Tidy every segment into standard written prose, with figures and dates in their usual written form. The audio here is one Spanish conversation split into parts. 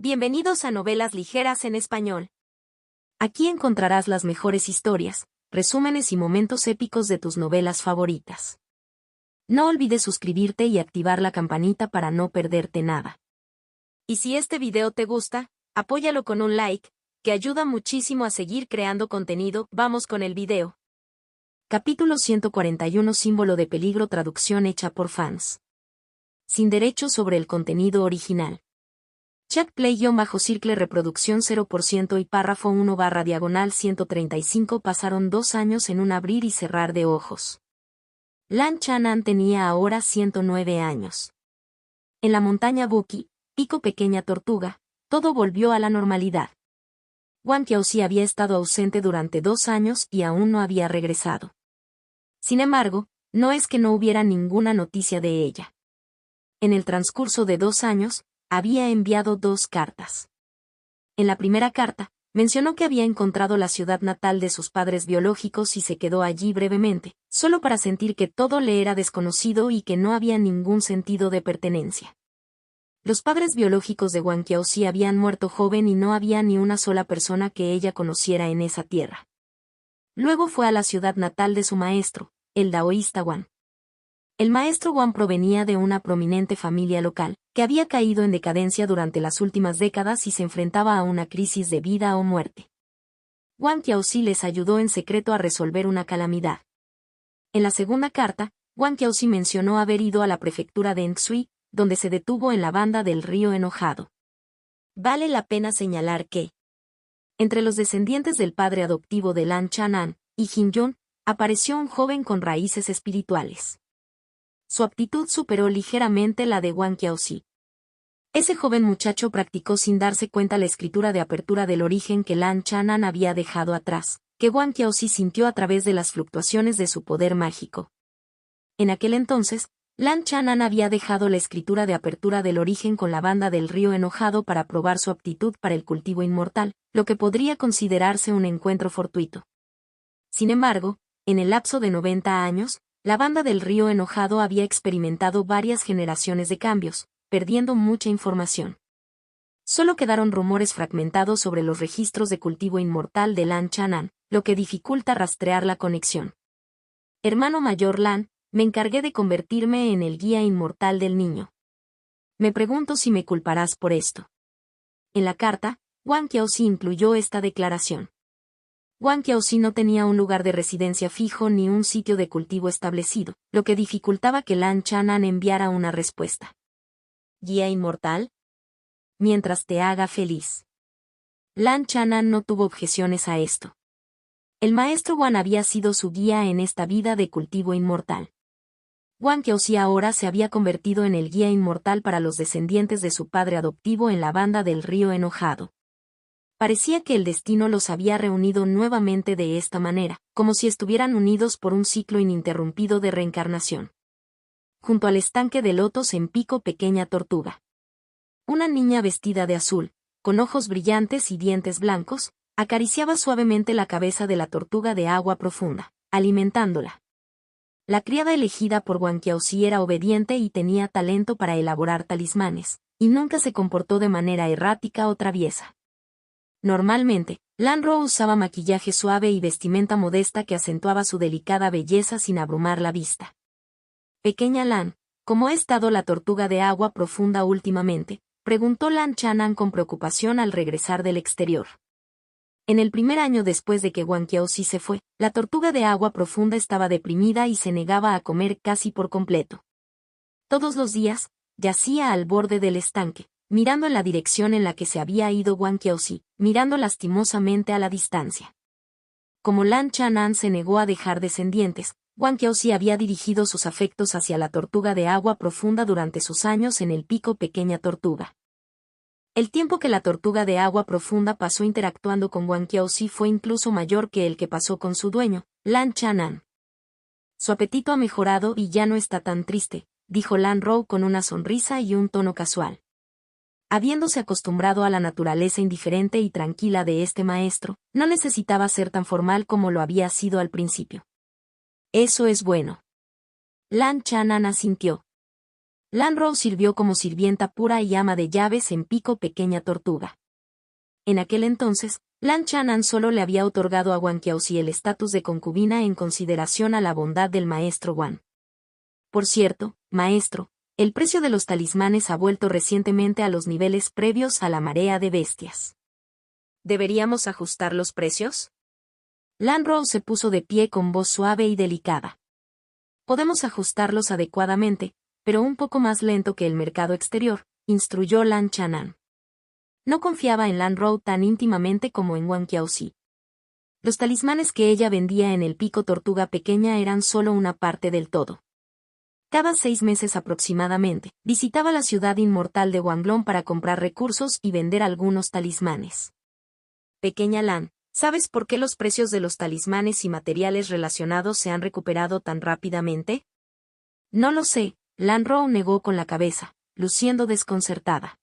Bienvenidos a Novelas Ligeras en Español. Aquí encontrarás las mejores historias, resúmenes y momentos épicos de tus novelas favoritas. No olvides suscribirte y activar la campanita para no perderte nada. Y si este video te gusta, apóyalo con un like, que ayuda muchísimo a seguir creando contenido. Vamos con el video. Capítulo 141. Símbolo de peligro. Traducción hecha por fans. Sin derechos sobre el contenido original. Chat Play-Circle reproducción 0% y párrafo 1/135 pasaron 2 años en un abrir y cerrar de ojos. Lan Chanan tenía ahora 109 años. En la montaña Buki, pico pequeña tortuga, todo volvió a la normalidad. Wang Qiaoxi había estado ausente durante 2 años y aún no había regresado. Sin embargo, no es que no hubiera ninguna noticia de ella. En el transcurso de 2 años, había enviado 2 cartas. En la primera carta, mencionó que había encontrado la ciudad natal de sus padres biológicos y se quedó allí brevemente, solo para sentir que todo le era desconocido y que no había ningún sentido de pertenencia. Los padres biológicos de Wang Qiaoxi habían muerto joven y no había ni una sola persona que ella conociera en esa tierra. Luego fue a la ciudad natal de su maestro, el daoísta Wan. El maestro Wan provenía de una prominente familia local, que había caído en decadencia durante las últimas décadas y se enfrentaba a una crisis de vida o muerte. Wang Qiaoxi les ayudó en secreto a resolver una calamidad. En la segunda carta, Wang Qiaoxi mencionó haber ido a la prefectura de Enxui, donde se detuvo en la banda del río Enojado. Vale la pena señalar que, entre los descendientes del padre adoptivo de Lan Chanan y Jin Yun, apareció un joven con raíces espirituales. Su aptitud superó ligeramente la de Wang Qiaoxi. Ese joven muchacho practicó sin darse cuenta la escritura de apertura del origen que Lan Chanan había dejado atrás, que Wang Qiaoxi sintió a través de las fluctuaciones de su poder mágico. En aquel entonces, Lan Chanan había dejado la escritura de apertura del origen con la banda del río Enojado para probar su aptitud para el cultivo inmortal, lo que podría considerarse un encuentro fortuito. Sin embargo, en el lapso de 90 años, la banda del río Enojado había experimentado varias generaciones de cambios, perdiendo mucha información. Solo quedaron rumores fragmentados sobre los registros de cultivo inmortal de Lan Chanan, lo que dificulta rastrear la conexión. Hermano mayor Lan, me encargué de convertirme en el guía inmortal del niño. Me pregunto si me culparás por esto. En la carta, Wang Qiaoxi incluyó esta declaración. Wang Qiaoxi no tenía un lugar de residencia fijo ni un sitio de cultivo establecido, lo que dificultaba que Lan Chanan enviara una respuesta. ¿Guía inmortal? Mientras te haga feliz. Lan Chanan no tuvo objeciones a esto. El maestro Wan había sido su guía en esta vida de cultivo inmortal. Wang Qiaoxi ahora se había convertido en el guía inmortal para los descendientes de su padre adoptivo en la banda del río Enojado. Parecía que el destino los había reunido nuevamente de esta manera, como si estuvieran unidos por un ciclo ininterrumpido de reencarnación. Junto al estanque de lotos en pico pequeña tortuga. Una niña vestida de azul, con ojos brillantes y dientes blancos, acariciaba suavemente la cabeza de la tortuga de agua profunda, alimentándola. La criada elegida por Wang Qiaoxi era obediente y tenía talento para elaborar talismanes, y nunca se comportó de manera errática o traviesa. Normalmente, Lan Ro usaba maquillaje suave y vestimenta modesta que acentuaba su delicada belleza sin abrumar la vista. Pequeña Lan, ¿cómo ha estado la tortuga de agua profunda últimamente?, preguntó Lan Chanan con preocupación al regresar del exterior. En el primer año después de que Wang Qiaoxi se fue, la tortuga de agua profunda estaba deprimida y se negaba a comer casi por completo. Todos los días, yacía al borde del estanque, mirando en la dirección en la que se había ido Wang Qiaoxi, mirando lastimosamente a la distancia. Como Lan Chanan se negó a dejar descendientes, Wang Qiaoxi había dirigido sus afectos hacia la tortuga de agua profunda durante sus años en el pico pequeña tortuga. El tiempo que la tortuga de agua profunda pasó interactuando con Wang Qiaoxi fue incluso mayor que el que pasó con su dueño, Lan Chanan. Su apetito ha mejorado y ya no está tan triste, dijo Lan Ro con una sonrisa y un tono casual. Habiéndose acostumbrado a la naturaleza indiferente y tranquila de este maestro, no necesitaba ser tan formal como lo había sido al principio. Eso es bueno. Lan Chanan asintió. Lan Rou sirvió como sirvienta pura y ama de llaves en Pico Pequeña Tortuga. En aquel entonces, Lan Chanan solo le había otorgado a Wang Qiaozi el estatus de concubina en consideración a la bondad del maestro Wan. Por cierto, maestro, el precio de los talismanes ha vuelto recientemente a los niveles previos a la marea de bestias. ¿Deberíamos ajustar los precios? Lan Rou se puso de pie con voz suave y delicada. Podemos ajustarlos adecuadamente, pero un poco más lento que el mercado exterior, instruyó Lan Chanan. No confiaba en Lan Rou tan íntimamente como en Wang Qiaozi. Los talismanes que ella vendía en el Pico Tortuga Pequeña eran solo una parte del todo. Cada 6 meses aproximadamente, visitaba la ciudad inmortal de Wanglong para comprar recursos y vender algunos talismanes. Pequeña Lan, ¿sabes por qué los precios de los talismanes y materiales relacionados se han recuperado tan rápidamente? No lo sé, Lan Rou negó con la cabeza, luciendo desconcertada.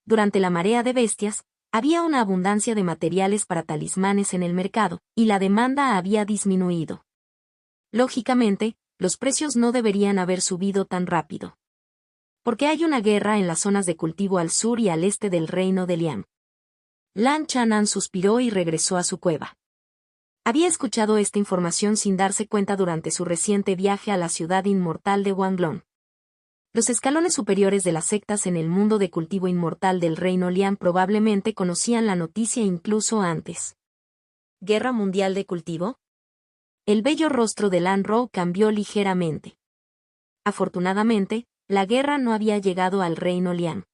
Durante la marea de bestias, había una abundancia de materiales para talismanes en el mercado, y la demanda había disminuido. Lógicamente, los precios no deberían haber subido tan rápido. Porque hay una guerra en las zonas de cultivo al sur y al este del reino de Liang. Lan Chanan suspiró y regresó a su cueva. Había escuchado esta información sin darse cuenta durante su reciente viaje a la ciudad inmortal de Wanglong. Los escalones superiores de las sectas en el mundo de cultivo inmortal del reino Liang probablemente conocían la noticia incluso antes. ¿Guerra mundial de cultivo? El bello rostro de Lan Rou cambió ligeramente. Afortunadamente, la guerra no había llegado al reino Liang.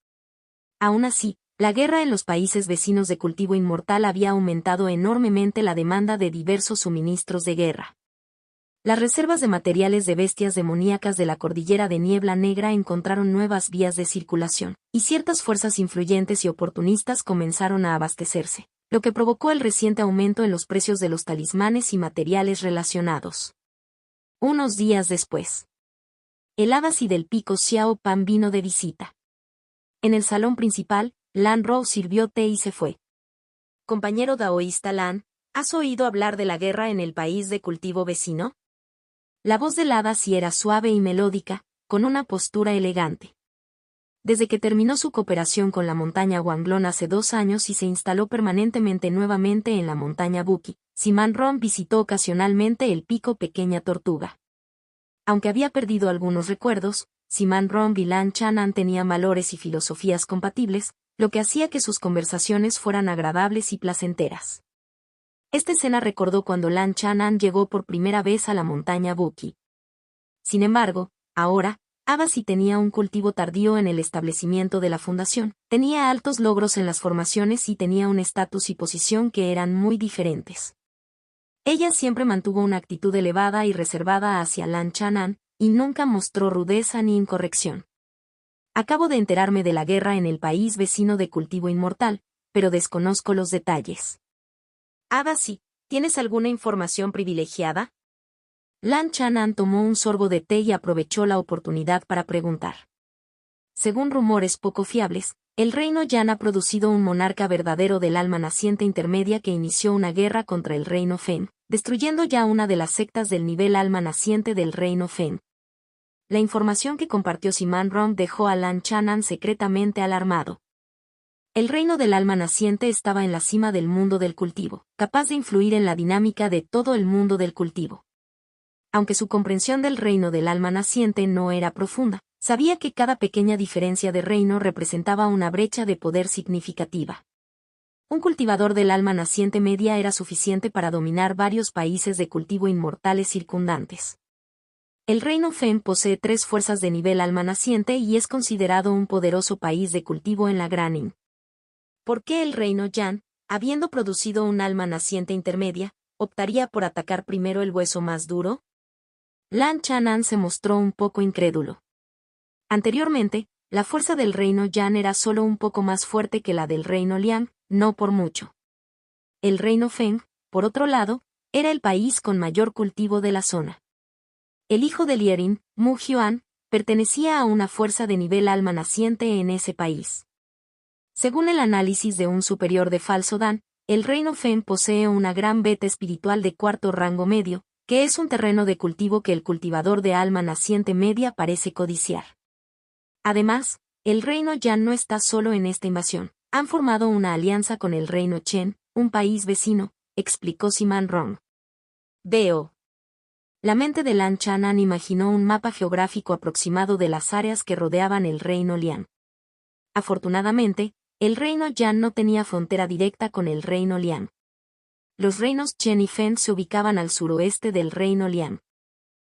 Aún así, la guerra en los países vecinos de cultivo inmortal había aumentado enormemente la demanda de diversos suministros de guerra. Las reservas de materiales de bestias demoníacas de la cordillera de Niebla Negra encontraron nuevas vías de circulación, y ciertas fuerzas influyentes y oportunistas comenzaron a abastecerse, lo que provocó el reciente aumento en los precios de los talismanes y materiales relacionados. Unos días después, el Abasi del Pico Xiao Pan vino de visita. En el salón principal, Lan Rou sirvió té y se fue. Compañero daoísta Lan, ¿has oído hablar de la guerra en el país de cultivo vecino? La voz del Abasi era suave y melódica, con una postura elegante. Desde que terminó su cooperación con la montaña Wanglong hace 2 años y se instaló permanentemente nuevamente en la montaña Buki, Siman Ron visitó ocasionalmente el Pico Pequeña Tortuga. Aunque había perdido algunos recuerdos, Siman Ron y Lan Chanan tenían valores y filosofías compatibles, lo que hacía que sus conversaciones fueran agradables y placenteras. Esta escena recordó cuando Lan Chanan llegó por primera vez a la montaña Buki. Sin embargo, ahora, Abasi tenía un cultivo tardío en el establecimiento de la fundación, tenía altos logros en las formaciones y tenía un estatus y posición que eran muy diferentes. Ella siempre mantuvo una actitud elevada y reservada hacia Lan Chanan, y nunca mostró rudeza ni incorrección. Acabo de enterarme de la guerra en el país vecino de cultivo inmortal, pero desconozco los detalles. Abasi, ¿tienes alguna información privilegiada? Lan Chanan tomó un sorbo de té y aprovechó la oportunidad para preguntar. Según rumores poco fiables, el reino Yan ha producido un monarca verdadero del alma naciente intermedia que inició una guerra contra el reino Feng, destruyendo ya una de las sectas del nivel alma naciente del reino Feng. La información que compartió Siman Ron dejó a Lan Chanan secretamente alarmado. El reino del alma naciente estaba en la cima del mundo del cultivo, capaz de influir en la dinámica de todo el mundo del cultivo. Aunque su comprensión del reino del alma naciente no era profunda, sabía que cada pequeña diferencia de reino representaba una brecha de poder significativa. Un cultivador del alma naciente media era suficiente para dominar varios países de cultivo inmortales circundantes. El reino Feng posee 3 fuerzas de nivel alma naciente y es considerado un poderoso país de cultivo en la Gran Yin. ¿Por qué el reino Yan, habiendo producido un alma naciente intermedia, optaría por atacar primero el hueso más duro? Lan Chanan se mostró un poco incrédulo. Anteriormente, la fuerza del reino Yan era solo un poco más fuerte que la del reino Liang, no por mucho. El reino Feng, por otro lado, era el país con mayor cultivo de la zona. El hijo de Lierin, Mu Hyuan, pertenecía a una fuerza de nivel alma naciente en ese país. Según el análisis de un superior de Falso Dan, el reino Feng posee una gran beta espiritual de 4º rango medio, que es un terreno de cultivo que el cultivador de alma naciente media parece codiciar. Además, el reino Yan no está solo en esta invasión. Han formado una alianza con el reino Chen, un país vecino, explicó Simán Rong. Veo. La mente de Lan Chanan imaginó un mapa geográfico aproximado de las áreas que rodeaban el reino Liang. Afortunadamente, el reino Yan no tenía frontera directa con el reino Liang. Los reinos Chen y Fen se ubicaban al suroeste del reino Liang.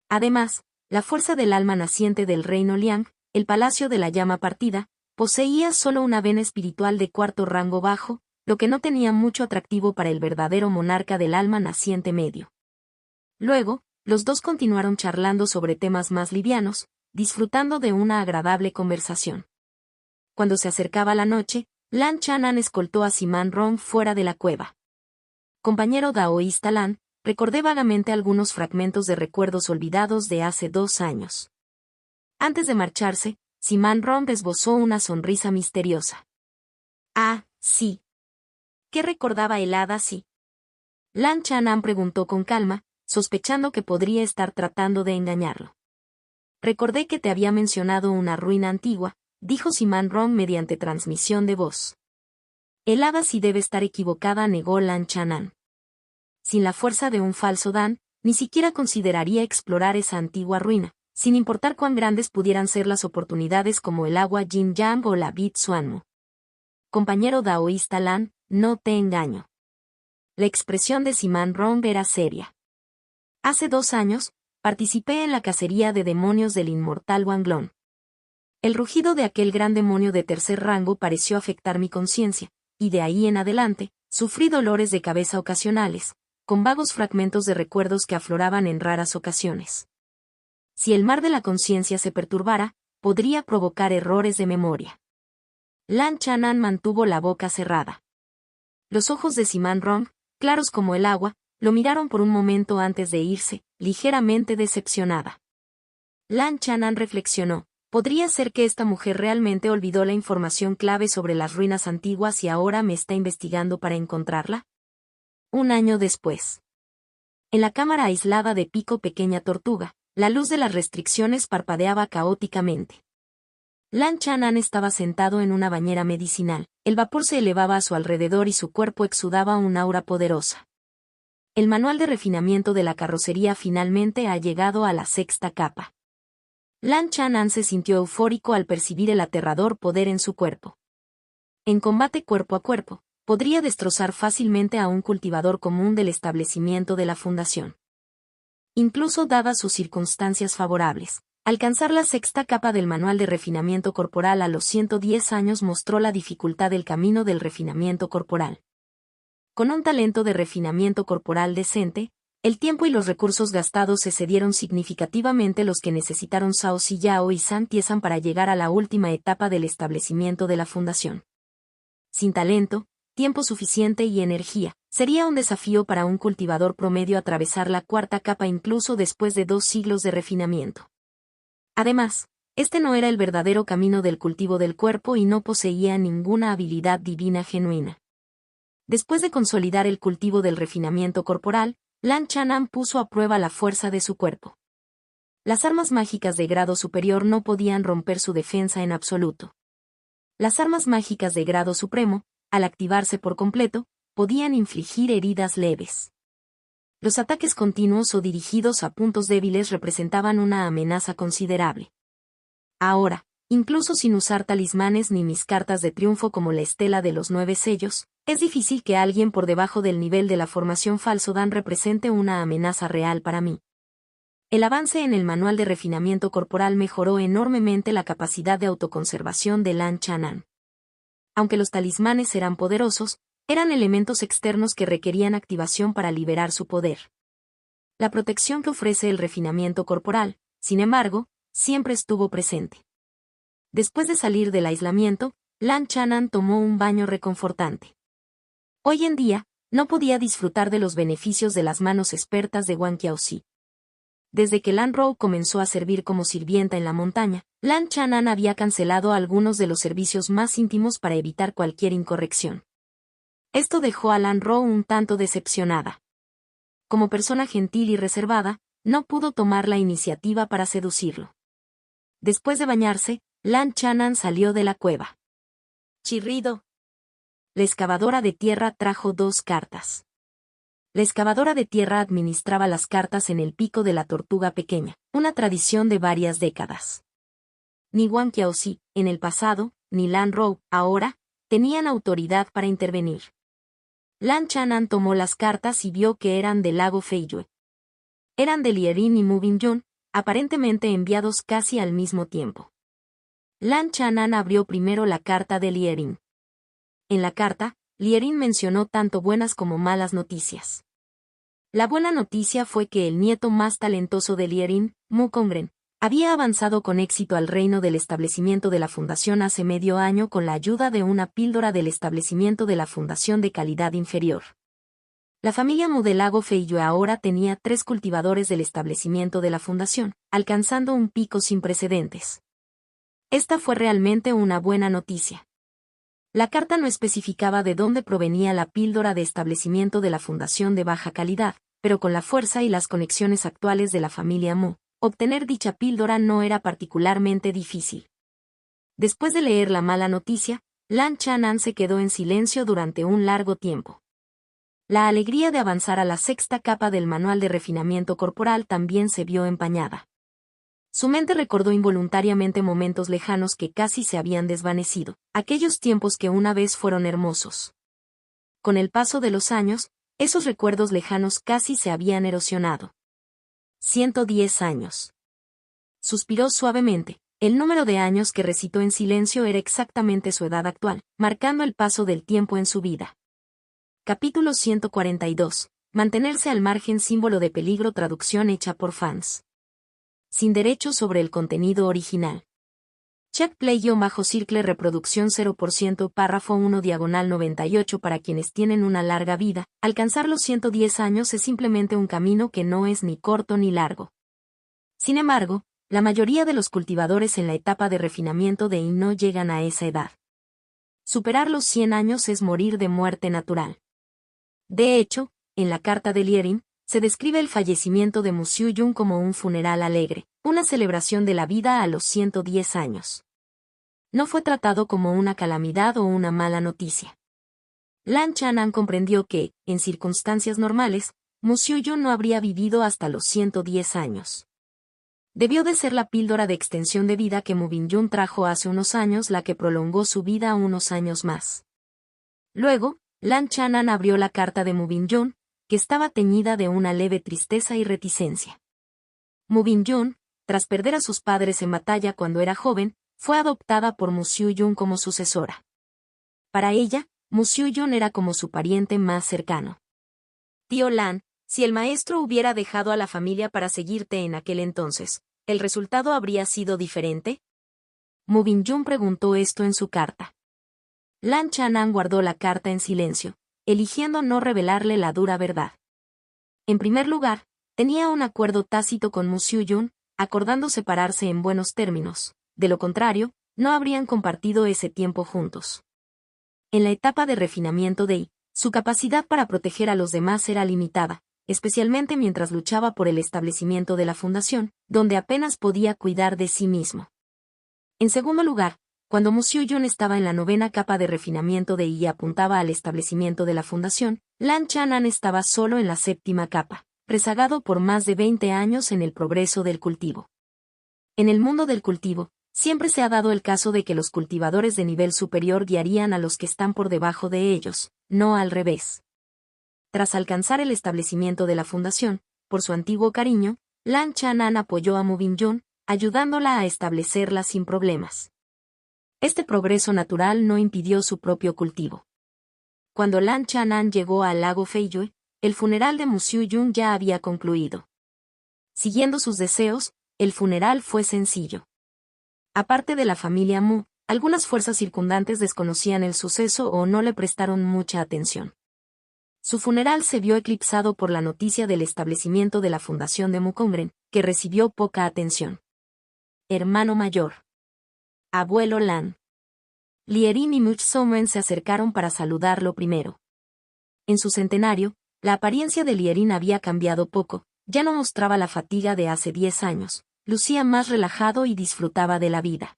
Además, la fuerza del alma naciente del reino Liang, el palacio de la llama partida, poseía solo una vena espiritual de cuarto rango bajo, lo que no tenía mucho atractivo para el verdadero monarca del alma naciente medio. Luego, los dos continuaron charlando sobre temas más livianos, disfrutando de una agradable conversación. Cuando se acercaba la noche, Lan Chanan escoltó a Simán Rong fuera de la cueva. Compañero daoísta Lan, recordé vagamente algunos fragmentos de recuerdos olvidados de hace 2 años. Antes de marcharse, Simán Rong esbozó una sonrisa misteriosa. Ah, sí. ¿Qué recordaba el hada sí? Lan Chanan preguntó con calma, sospechando que podría estar tratando de engañarlo. Recordé que te había mencionado una ruina antigua, dijo Simán Rong mediante transmisión de voz. El hada sí debe estar equivocada, negó Lan Chanan. Sin la fuerza de un falso Dan, ni siquiera consideraría explorar esa antigua ruina, sin importar cuán grandes pudieran ser las oportunidades como el agua Yin Yang o la Bit Suanmo. Compañero daoísta Lan, no te engaño. La expresión de Simán Rong era seria. Hace 2 años, participé en la cacería de demonios del inmortal Wanglong. El rugido de aquel gran demonio de tercer rango pareció afectar mi conciencia, y de ahí en adelante, sufrí dolores de cabeza ocasionales, con vagos fragmentos de recuerdos que afloraban en raras ocasiones. Si el mar de la conciencia se perturbara, podría provocar errores de memoria. Lan Chanan mantuvo la boca cerrada. Los ojos de Simán Rong, claros como el agua, lo miraron por un momento antes de irse, ligeramente decepcionada. Lan Chanan reflexionó, ¿podría ser que esta mujer realmente olvidó la información clave sobre las ruinas antiguas y ahora me está investigando para encontrarla? 1 año después. En la cámara aislada de Pico Pequeña Tortuga, la luz de las restricciones parpadeaba caóticamente. Lan Chanan estaba sentado en una bañera medicinal, el vapor se elevaba a su alrededor y su cuerpo exudaba un aura poderosa. El manual de refinamiento de la carrocería finalmente ha llegado a la 6ª capa. Lan Chanan se sintió eufórico al percibir el aterrador poder en su cuerpo. En combate cuerpo a cuerpo, podría destrozar fácilmente a un cultivador común del establecimiento de la fundación. Incluso dadas sus circunstancias favorables, alcanzar la 6ª capa del manual de refinamiento corporal a los 110 años mostró la dificultad del camino del refinamiento corporal. Con un talento de refinamiento corporal decente, el tiempo y los recursos gastados excedieron significativamente los que necesitaron Zhao Ziyao y San Tiesan para llegar a la última etapa del establecimiento de la fundación. Sin talento, tiempo suficiente y energía, sería un desafío para un cultivador promedio atravesar la 4ª capa incluso después de 2 siglos de refinamiento. Además, este no era el verdadero camino del cultivo del cuerpo y no poseía ninguna habilidad divina genuina. Después de consolidar el cultivo del refinamiento corporal, Lan Chanan puso a prueba la fuerza de su cuerpo. Las armas mágicas de grado superior no podían romper su defensa en absoluto. Las armas mágicas de grado supremo, al activarse por completo, podían infligir heridas leves. Los ataques continuos o dirigidos a puntos débiles representaban una amenaza considerable. Ahora, incluso sin usar talismanes ni mis cartas de triunfo como la estela de los 9 sellos, es difícil que alguien por debajo del nivel de la formación falso Dan represente una amenaza real para mí. El avance en el manual de refinamiento corporal mejoró enormemente la capacidad de autoconservación de Lan Chanan. Aunque los talismanes eran poderosos, eran elementos externos que requerían activación para liberar su poder. La protección que ofrece el refinamiento corporal, sin embargo, siempre estuvo presente. Después de salir del aislamiento, Lan Chanan tomó un baño reconfortante. Hoy en día, no podía disfrutar de los beneficios de las manos expertas de Wang Qiaozi. Desde que Lan Rou comenzó a servir como sirvienta en la montaña, Lan Chanan había cancelado algunos de los servicios más íntimos para evitar cualquier incorrección. Esto dejó a Lan Rou un tanto decepcionada. Como persona gentil y reservada, no pudo tomar la iniciativa para seducirlo. Después de bañarse, Lan Chanan salió de la cueva. Chirrido. La excavadora de tierra trajo 2 cartas. La excavadora de tierra administraba las cartas en el pico de la tortuga pequeña, una tradición de varias décadas. Ni Wang Qiaozi, en el pasado, ni Lan Rou, ahora, tenían autoridad para intervenir. Lan Chanan tomó las cartas y vio que eran del lago Feiyue. Eran de Lierin y Mu Bingyun, aparentemente enviados casi al mismo tiempo. Lan Chanan abrió primero la carta de Lierin. En la carta, Lierin mencionó tanto buenas como malas noticias. La buena noticia fue que el nieto más talentoso de Lierin, Mu Congren, había avanzado con éxito al reino del establecimiento de la fundación hace medio año con la ayuda de una píldora del establecimiento de la fundación de calidad inferior. La familia Mu del lago Feiyue ahora tenía 3 cultivadores del establecimiento de la fundación, alcanzando un pico sin precedentes. Esta fue realmente una buena noticia. La carta no especificaba de dónde provenía la píldora de establecimiento de la fundación de baja calidad, pero con la fuerza y las conexiones actuales de la familia Mu, obtener dicha píldora no era particularmente difícil. Después de leer la mala noticia, Lan Chanan se quedó en silencio durante un largo tiempo. La alegría de avanzar a la 6ª capa del manual de refinamiento corporal también se vio empañada. Su mente recordó involuntariamente momentos lejanos que casi se habían desvanecido, aquellos tiempos que una vez fueron hermosos. Con el paso de los años, esos recuerdos lejanos casi se habían erosionado. 110 años. Suspiró suavemente. El número de años que recitó en silencio era exactamente su edad actual, marcando el paso del tiempo en su vida. Capítulo 142. Mantenerse al margen, símbolo de peligro, traducción hecha por fans. Sin derechos sobre el contenido original. Check play-circle reproducción 0% párrafo 1 diagonal 98. Para quienes tienen una larga vida, alcanzar los 110 años es simplemente un camino que no es ni corto ni largo. Sin embargo, la mayoría de los cultivadores en la etapa de refinamiento de Yin no llegan a esa edad. Superar los 100 años es morir de muerte natural. De hecho, en la carta de Lierin, se describe el fallecimiento de Mu Xiuyun como un funeral alegre, una celebración de la vida a los 110 años. No fue tratado como una calamidad o una mala noticia. Lan Chanan comprendió que, en circunstancias normales, Mu Xiuyun no habría vivido hasta los 110 años. Debió de ser la píldora de extensión de vida que Mu Bingyun trajo hace unos años la que prolongó su vida unos años más. Luego, Lan Chanan abrió la carta de Mu Bingyun, que estaba teñida de una leve tristeza y reticencia. Mu Bingyun, tras perder a sus padres en batalla cuando era joven, fue adoptada por Mu Xiuyun como sucesora. Para ella, Mu Xiuyun era como su pariente más cercano. Tío Lan, si el maestro hubiera dejado a la familia para seguirte en aquel entonces, ¿el resultado habría sido diferente? Mu Bingyun preguntó esto en su carta. Lan Chanan guardó la carta en silencio, eligiendo no revelarle la dura verdad. En primer lugar, tenía un acuerdo tácito con Mu Xiuyun, acordando separarse en buenos términos. De lo contrario, no habrían compartido ese tiempo juntos. En la etapa de refinamiento de Yi, su capacidad para proteger a los demás era limitada, especialmente mientras luchaba por el establecimiento de la fundación, donde apenas podía cuidar de sí mismo. En segundo lugar, cuando Mu Xiuyun estaba en la 9ª capa de refinamiento de Yi y apuntaba al establecimiento de la fundación, Lan Chanan estaba solo en la 7ª capa, rezagado por más de 20 años en el progreso del cultivo. En el mundo del cultivo, siempre se ha dado el caso de que los cultivadores de nivel superior guiarían a los que están por debajo de ellos, no al revés. Tras alcanzar el establecimiento de la fundación, por su antiguo cariño, Lan Chanan apoyó a Mu Bingyun, ayudándola a establecerla sin problemas. Este progreso natural no impidió su propio cultivo. Cuando Lan Chanan llegó al lago Feiyue, el funeral de Mu Xiuyun ya había concluido. Siguiendo sus deseos, el funeral fue sencillo. Aparte de la familia Mu, algunas fuerzas circundantes desconocían el suceso o no le prestaron mucha atención. Su funeral se vio eclipsado por la noticia del establecimiento de la fundación de Mu Congren, que recibió poca atención. Hermano mayor. Abuelo Lan. Lierin y Mu Xiumen se acercaron para saludarlo primero. En su centenario, la apariencia de Lierin había cambiado poco, ya no mostraba la fatiga de hace 10 años, lucía más relajado y disfrutaba de la vida.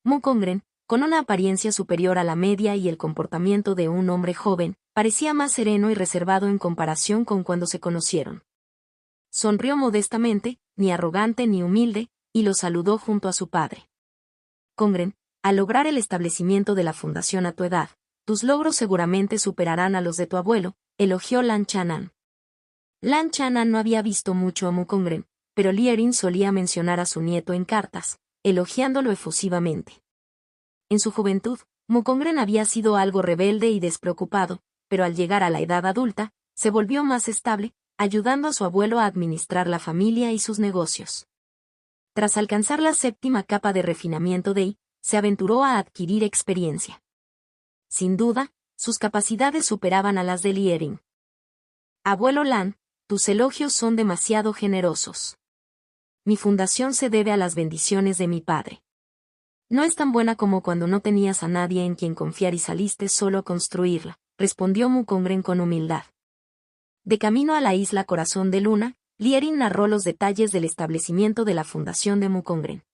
Mukongren, con una apariencia superior a la media y el comportamiento de un hombre joven, parecía más sereno y reservado en comparación con cuando se conocieron. Sonrió modestamente, ni arrogante ni humilde, y lo saludó junto a su padre. Congren, al lograr el establecimiento de la fundación a tu edad, tus logros seguramente superarán a los de tu abuelo, elogió Lan Chanan. Lan Chanan no había visto mucho a Mukongren, pero Lierin solía mencionar a su nieto en cartas, elogiándolo efusivamente. En su juventud, Mukongren había sido algo rebelde y despreocupado, pero al llegar a la edad adulta, se volvió más estable, ayudando a su abuelo a administrar la familia y sus negocios. Tras alcanzar la 7ª capa de refinamiento de I, se aventuró a adquirir experiencia. Sin duda, sus capacidades superaban a las de Lierin. Abuelo Lan, tus elogios son demasiado generosos. Mi fundación se debe a las bendiciones de mi padre. No es tan buena como cuando no tenías a nadie en quien confiar y saliste solo a construirla, respondió Mukongren con humildad. De camino a la isla Corazón de Luna, Lierin narró los detalles del establecimiento de la fundación de Mukongren.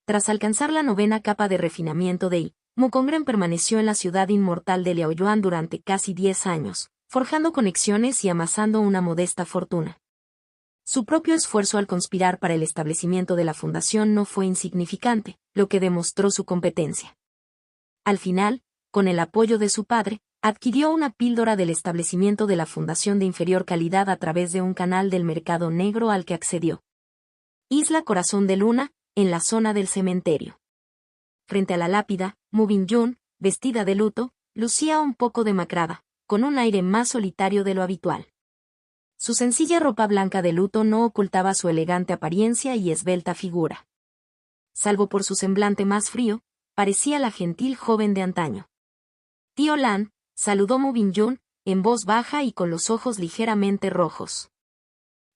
Tras alcanzar la 9ª capa de refinamiento de I, Mukongren permaneció en la ciudad inmortal de Liaoyuan durante casi 10 años, forjando conexiones y amasando una modesta fortuna. Su propio esfuerzo al conspirar para el establecimiento de la fundación no fue insignificante, lo que demostró su competencia. Al final, con el apoyo de su padre, adquirió una píldora del establecimiento de la fundación de inferior calidad a través de un canal del mercado negro al que accedió. Isla Corazón de Luna, en la zona del cementerio. Frente a la lápida, Mu Bingyun, vestida de luto, lucía un poco demacrada, con un aire más solitario de lo habitual. Su sencilla ropa blanca de luto no ocultaba su elegante apariencia y esbelta figura. Salvo por su semblante más frío, parecía la gentil joven de antaño. Tío Lan, saludó Mu Bingyun, en voz baja y con los ojos ligeramente rojos.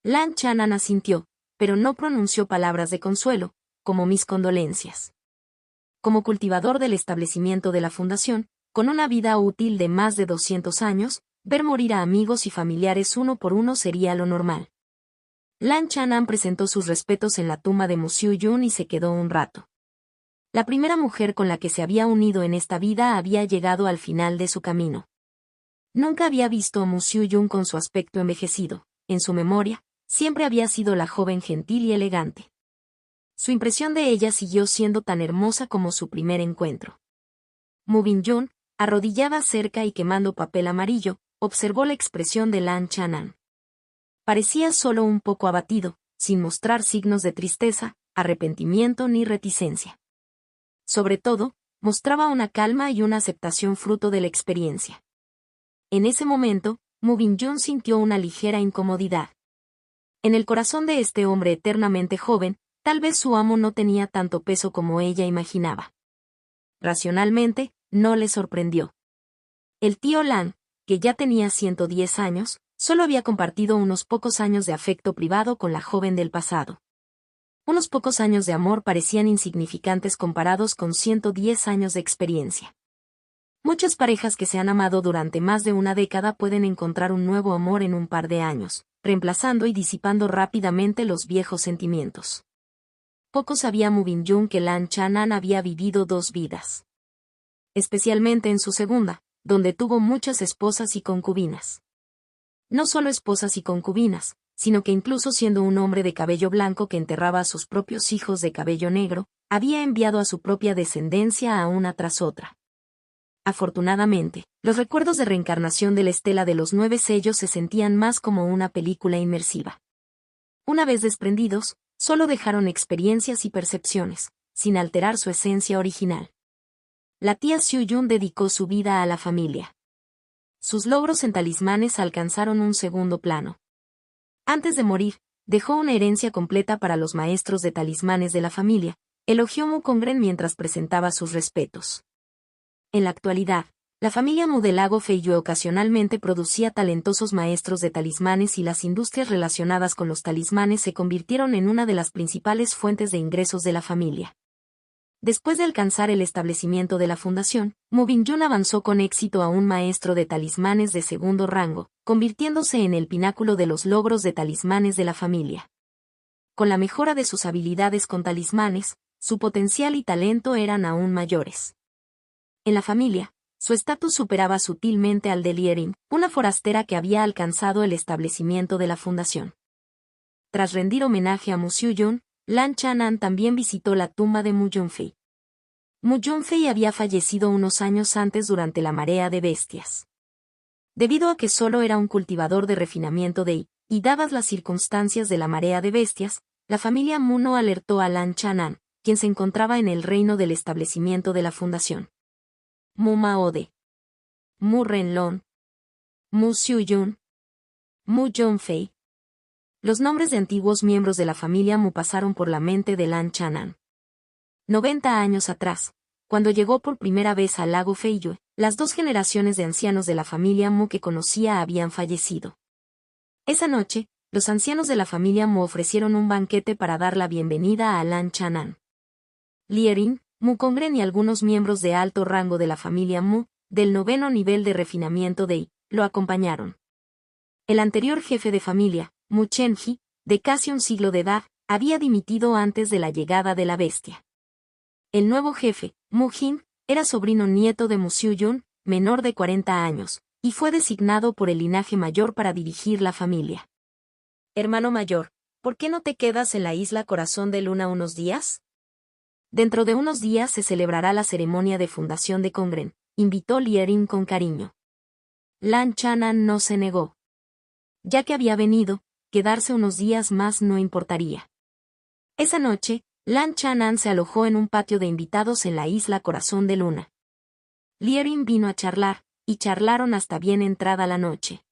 Lan Chanan asintió, pero no pronunció palabras de consuelo, como mis condolencias. Como cultivador del establecimiento de la fundación, con una vida útil de más de 200 años, ver morir a amigos y familiares uno por uno sería lo normal. Lan Chanan presentó sus respetos en la tumba de Mu Xiuyun y se quedó un rato. La primera mujer con la que se había unido en esta vida había llegado al final de su camino. Nunca había visto a Mu Xiuyun con su aspecto envejecido. En su memoria, siempre había sido la joven gentil y elegante. Su impresión de ella siguió siendo tan hermosa como su primer encuentro. Mu Bingyun, arrodillada cerca y quemando papel amarillo, observó la expresión de Lan Chanan. Parecía solo un poco abatido, sin mostrar signos de tristeza, arrepentimiento ni reticencia. Sobre todo, mostraba una calma y una aceptación fruto de la experiencia. En ese momento, Mu Bingyun sintió una ligera incomodidad. En el corazón de este hombre eternamente joven, tal vez su amo no tenía tanto peso como ella imaginaba. Racionalmente, no le sorprendió. El tío Lan, que ya tenía 110 años, solo había compartido unos pocos años de afecto privado con la joven del pasado. Unos pocos años de amor parecían insignificantes comparados con 110 años de experiencia. Muchas parejas que se han amado durante más de una década pueden encontrar un nuevo amor en un par de años, reemplazando y disipando rápidamente los viejos sentimientos. Poco sabía Mu Bingyun que Lan Chanan había vivido 2 vidas. Especialmente en su segunda, donde tuvo muchas esposas y concubinas. No solo esposas y concubinas, sino que incluso siendo un hombre de cabello blanco que enterraba a sus propios hijos de cabello negro, había enviado a su propia descendencia a una tras otra. Afortunadamente, los recuerdos de reencarnación de la estela de los 9 sellos se sentían más como una película inmersiva. Una vez desprendidos, solo dejaron experiencias y percepciones, sin alterar su esencia original. La tía Xiuyun dedicó su vida a la familia. Sus logros en talismanes alcanzaron un segundo plano. Antes de morir, dejó una herencia completa para los maestros de talismanes de la familia, elogió Mukongren mientras presentaba sus respetos. En la actualidad, la familia Mu del Lago Feiyue ocasionalmente producía talentosos maestros de talismanes y las industrias relacionadas con los talismanes se convirtieron en una de las principales fuentes de ingresos de la familia. Después de alcanzar el establecimiento de la fundación, Mu Bingyun avanzó con éxito a un maestro de talismanes de segundo rango, convirtiéndose en el pináculo de los logros de talismanes de la familia. Con la mejora de sus habilidades con talismanes, su potencial y talento eran aún mayores. En la familia, su estatus superaba sutilmente al de Lierin, una forastera que había alcanzado el establecimiento de la fundación. Tras rendir homenaje a Mu Xiuyun, Lan Chanan también visitó la tumba de Mu Yunfei. Mu Yunfei había fallecido unos años antes durante la marea de bestias. Debido a que solo era un cultivador de refinamiento de Yi, y dadas las circunstancias de la marea de bestias, la familia Mu no alertó a Lan Chanan, quien se encontraba en el reino del establecimiento de la fundación. Mu Maode, Mu Renlong, Mu Xiuyun, Mu Yunfei. Los nombres de antiguos miembros de la familia Mu pasaron por la mente de Lan Chanan. 90 años atrás, cuando llegó por primera vez al lago Feiyue, las 2 generaciones de ancianos de la familia Mu que conocía habían fallecido. Esa noche, los ancianos de la familia Mu ofrecieron un banquete para dar la bienvenida a Lan Chanan. Lierin, Mu Congren y algunos miembros de alto rango de la familia Mu, del 9º nivel de refinamiento de Yi, lo acompañaron. El anterior jefe de familia, Mu Chenji, de casi un siglo de edad, había dimitido antes de la llegada de la bestia. El nuevo jefe, Mu Jin, era sobrino nieto de Mu Xiuyun, menor de 40 años, y fue designado por el linaje mayor para dirigir la familia. Hermano mayor, ¿por qué no te quedas en la isla Corazón de Luna unos días? Dentro de unos días se celebrará la ceremonia de fundación de Congren, invitó Lierin con cariño. Lan Chanan no se negó. Ya que había venido, quedarse unos días más no importaría. Esa noche, Lan Chanan se alojó en un patio de invitados en la isla Corazón de Luna. Lierin vino a charlar, y charlaron hasta bien entrada la noche.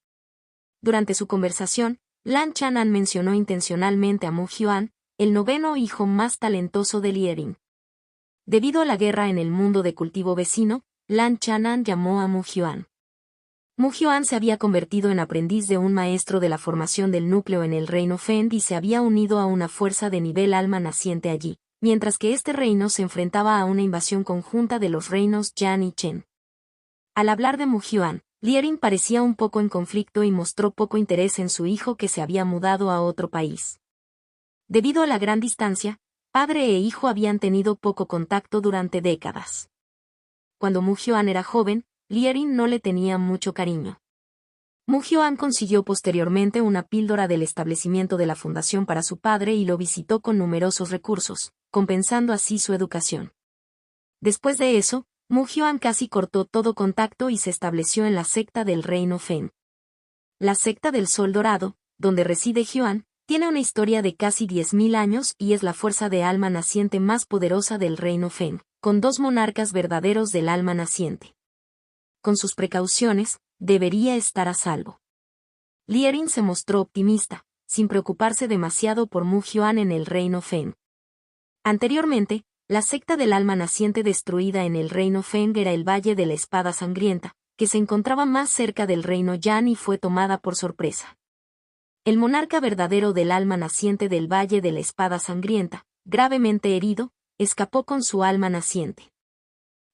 Durante su conversación, Lan Chanan mencionó intencionalmente a Mu Hyuan, el 9º hijo más talentoso de Lierin. Debido a la guerra en el mundo de cultivo vecino, Lan Chanan llamó a Mu Hyuan. Mu Hyuan se había convertido en aprendiz de un maestro de la formación del núcleo en el reino Feng y se había unido a una fuerza de nivel alma naciente allí, mientras que este reino se enfrentaba a una invasión conjunta de los reinos Yan y Chen. Al hablar de Mu Hyuan, Lierin parecía un poco en conflicto y mostró poco interés en su hijo que se había mudado a otro país. Debido a la gran distancia, padre e hijo habían tenido poco contacto durante décadas. Cuando Mu Hyuan era joven, Lierin no le tenía mucho cariño. Mu Hyuan consiguió posteriormente una píldora del establecimiento de la fundación para su padre y lo visitó con numerosos recursos, compensando así su educación. Después de eso, Mu Hyuan casi cortó todo contacto y se estableció en la secta del reino Feng. La secta del Sol Dorado, donde reside Hyuan, tiene una historia de casi 10.000 años y es la fuerza de alma naciente más poderosa del reino Feng, con 2 monarcas verdaderos del alma naciente. Con sus precauciones, debería estar a salvo. Lierin se mostró optimista, sin preocuparse demasiado por Mu Hyuan en el reino Feng. Anteriormente, la secta del alma naciente destruida en el reino Feng era el Valle de la Espada Sangrienta, que se encontraba más cerca del reino Yan y fue tomada por sorpresa. El monarca verdadero del alma naciente del Valle de la Espada Sangrienta, gravemente herido, escapó con su alma naciente.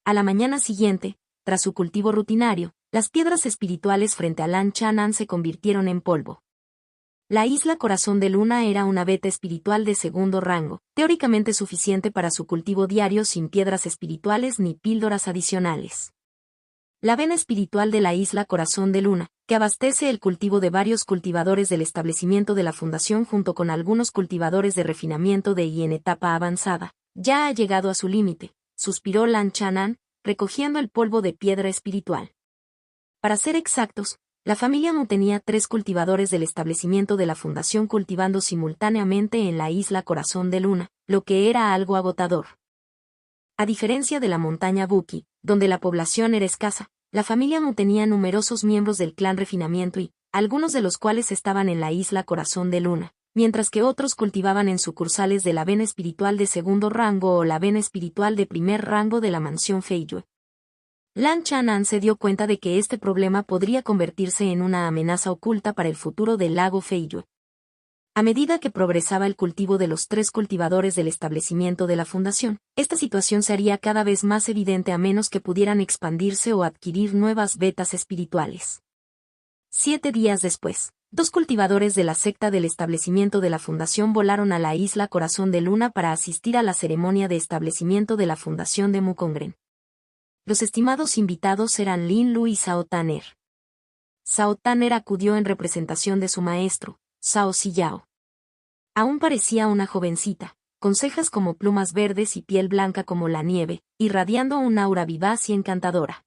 A la mañana siguiente, tras su cultivo rutinario, las piedras espirituales frente a Lan Chanan se convirtieron en polvo. La isla Corazón de Luna era una veta espiritual de 2º rango, teóricamente suficiente para su cultivo diario sin piedras espirituales ni píldoras adicionales. La vena espiritual de la isla Corazón de Luna, que abastece el cultivo de varios cultivadores del establecimiento de la fundación junto con algunos cultivadores de refinamiento de Yi en etapa avanzada, ya ha llegado a su límite, suspiró Lan Chanan, recogiendo el polvo de piedra espiritual. Para ser exactos, la familia Mu tenía 3 cultivadores del establecimiento de la fundación cultivando simultáneamente en la isla Corazón de Luna, lo que era algo agotador. A diferencia de la montaña Buki, donde la población era escasa, la familia Mu tenía numerosos miembros del clan Refinamiento y, algunos de los cuales estaban en la isla Corazón de Luna, mientras que otros cultivaban en sucursales de la vena espiritual de 2º rango o la vena espiritual de 1er rango de la mansión Feiyue. Lan Chanan se dio cuenta de que este problema podría convertirse en una amenaza oculta para el futuro del lago Feiyue. A medida que progresaba el cultivo de los 3 cultivadores del establecimiento de la fundación, esta situación se haría cada vez más evidente a menos que pudieran expandirse o adquirir nuevas vetas espirituales. 7 días después, 2 cultivadores de la secta del establecimiento de la fundación volaron a la isla Corazón de Luna para asistir a la ceremonia de establecimiento de la fundación de Mukongren. Los estimados invitados eran Lin Lu y Sao Tanner. Sao Tanner acudió en representación de su maestro, Sao Siyao. Aún parecía una jovencita, con cejas como plumas verdes y piel blanca como la nieve, irradiando un aura vivaz y encantadora.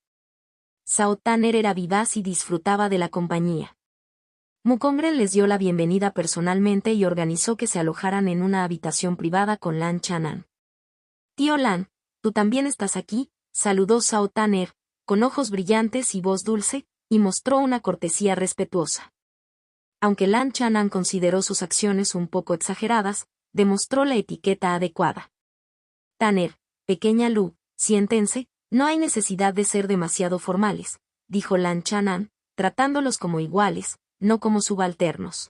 Sao Tanner era vivaz y disfrutaba de la compañía. Mukongren les dio la bienvenida personalmente y organizó que se alojaran en una habitación privada con Lan Chanan. «Tío Lan, ¿tú también estás aquí?», saludó Sao Tanner, con ojos brillantes y voz dulce, y mostró una cortesía respetuosa. Aunque Lan Chanan consideró sus acciones un poco exageradas, demostró la etiqueta adecuada. «Tanner, pequeña Lu, siéntense, no hay necesidad de ser demasiado formales», dijo Lan Chanan, tratándolos como iguales, no como subalternos.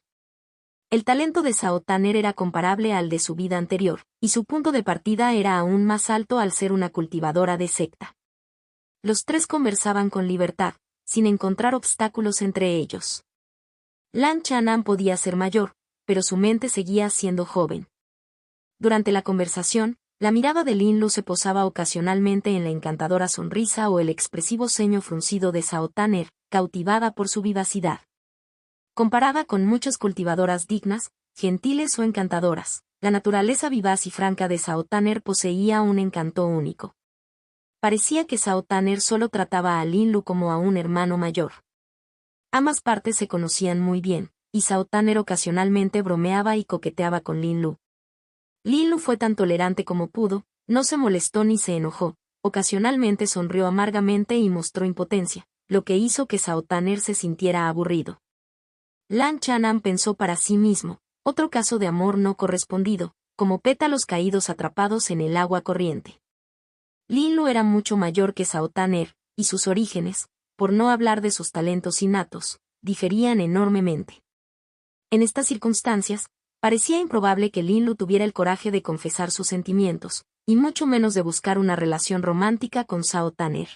El talento de Sao Tanner era comparable al de su vida anterior, y su punto de partida era aún más alto al ser una cultivadora de secta. Los 3 conversaban con libertad, sin encontrar obstáculos entre ellos. Lan Chanan podía ser mayor, pero su mente seguía siendo joven. Durante la conversación, la mirada de Lin Lu se posaba ocasionalmente en la encantadora sonrisa o el expresivo ceño fruncido de Sao Tanner, cautivada por su vivacidad. Comparada con muchas cultivadoras dignas, gentiles o encantadoras, la naturaleza vivaz y franca de Sao Tanner poseía un encanto único. Parecía que Sao Tanner solo trataba a Lin Lu como a un hermano mayor. Ambas partes se conocían muy bien, y Sao Tanner ocasionalmente bromeaba y coqueteaba con Lin Lu. Lin Lu fue tan tolerante como pudo, no se molestó ni se enojó, ocasionalmente sonrió amargamente y mostró impotencia, lo que hizo que Sao Tanner se sintiera aburrido. Lan Chanan pensó para sí mismo, otro caso de amor no correspondido, como pétalos caídos atrapados en el agua corriente. Lin Lu era mucho mayor que Sao Tanner, y sus orígenes, por no hablar de sus talentos innatos, diferían enormemente. En estas circunstancias, parecía improbable que Lin Lu tuviera el coraje de confesar sus sentimientos, y mucho menos de buscar una relación romántica con Sao Tanner.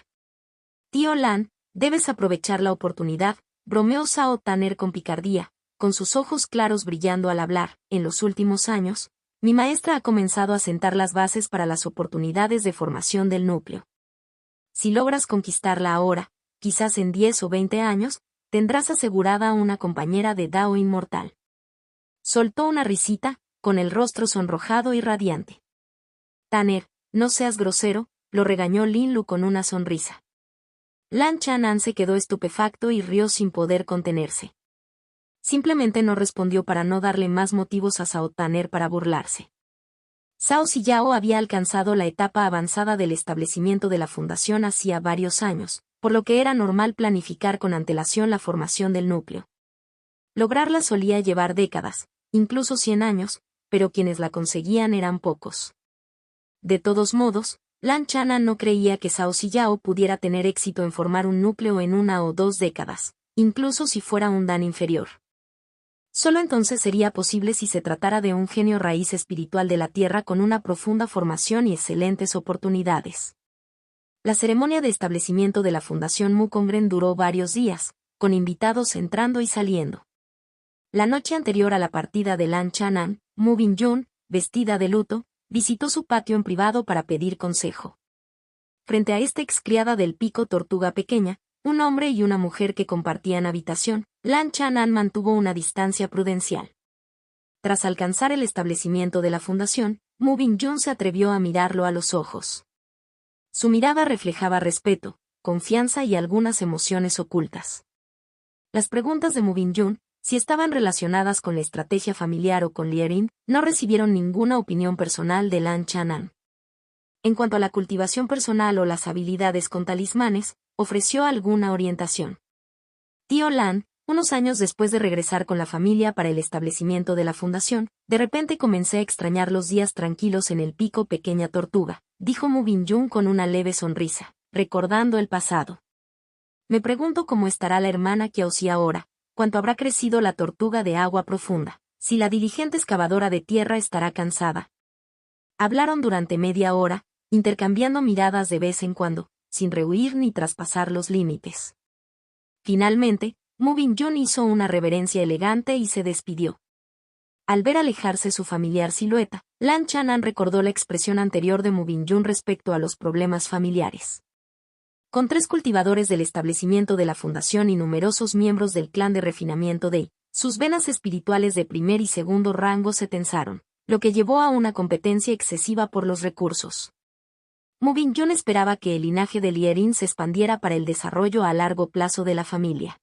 «Tío Lan, debes aprovechar la oportunidad», bromeó Sao Tanner con picardía, con sus ojos claros brillando al hablar. «En los últimos años, mi maestra ha comenzado a sentar las bases para las oportunidades de formación del núcleo. Si logras conquistarla ahora, quizás en 10 o 20 años, tendrás asegurada una compañera de Dao inmortal». Soltó una risita, con el rostro sonrojado y radiante. «Tanner, no seas grosero», lo regañó Lin Lu con una sonrisa. Lan Chanan se quedó estupefacto y rió sin poder contenerse. Simplemente no respondió para no darle más motivos a Sao Tanner para burlarse. Sao Siyao había alcanzado la etapa avanzada del establecimiento de la fundación hacía varios años, por lo que era normal planificar con antelación la formación del núcleo. Lograrla solía llevar décadas, incluso 100 años, pero quienes la conseguían eran pocos. De todos modos, Lan Chanan no creía que Sao Siyao pudiera tener éxito en formar un núcleo en 1 o 2 décadas, incluso si fuera un dan inferior. Solo entonces sería posible si se tratara de un genio raíz espiritual de la Tierra con una profunda formación y excelentes oportunidades. La ceremonia de establecimiento de la Fundación Mukongren duró varios días, con invitados entrando y saliendo. La noche anterior a la partida de Lan Chanan, Mu Bin-yun, vestida de luto, visitó su patio en privado para pedir consejo. Frente a esta excriada del pico tortuga pequeña, un hombre y una mujer que compartían habitación, Lan Chanan mantuvo una distancia prudencial. Tras alcanzar el establecimiento de la fundación, Mu Bin-yun se atrevió a mirarlo a los ojos. Su mirada reflejaba respeto, confianza y algunas emociones ocultas. Las preguntas de Mu Bin-yun, si estaban relacionadas con la estrategia familiar o con Lierin, no recibieron ninguna opinión personal de Lan Chanan. En cuanto a la cultivación personal o las habilidades con talismanes, ofreció alguna orientación. Tío Lan, unos años después de regresar con la familia para el establecimiento de la fundación, de repente comencé a extrañar los días tranquilos en el pico Pequeña Tortuga, dijo Mu Bin-yun con una leve sonrisa, recordando el pasado. Me pregunto cómo estará la hermana Kiaosi ahora, cuánto habrá crecido la tortuga de agua profunda, si la diligente excavadora de tierra estará cansada. Hablaron durante media hora, intercambiando miradas de vez en cuando, sin rehuir ni traspasar los límites. Finalmente, Mu Bingjun hizo una reverencia elegante y se despidió. Al ver alejarse su familiar silueta, Lan Chanan recordó la expresión anterior de Mu Bingjun respecto a los problemas familiares. Con 3 cultivadores del establecimiento de la fundación y numerosos miembros del clan de refinamiento Dei, sus venas espirituales de primer y segundo rango se tensaron, lo que llevó a una competencia excesiva por los recursos. Mu Bingjun esperaba que el linaje de Lierin se expandiera para el desarrollo a largo plazo de la familia.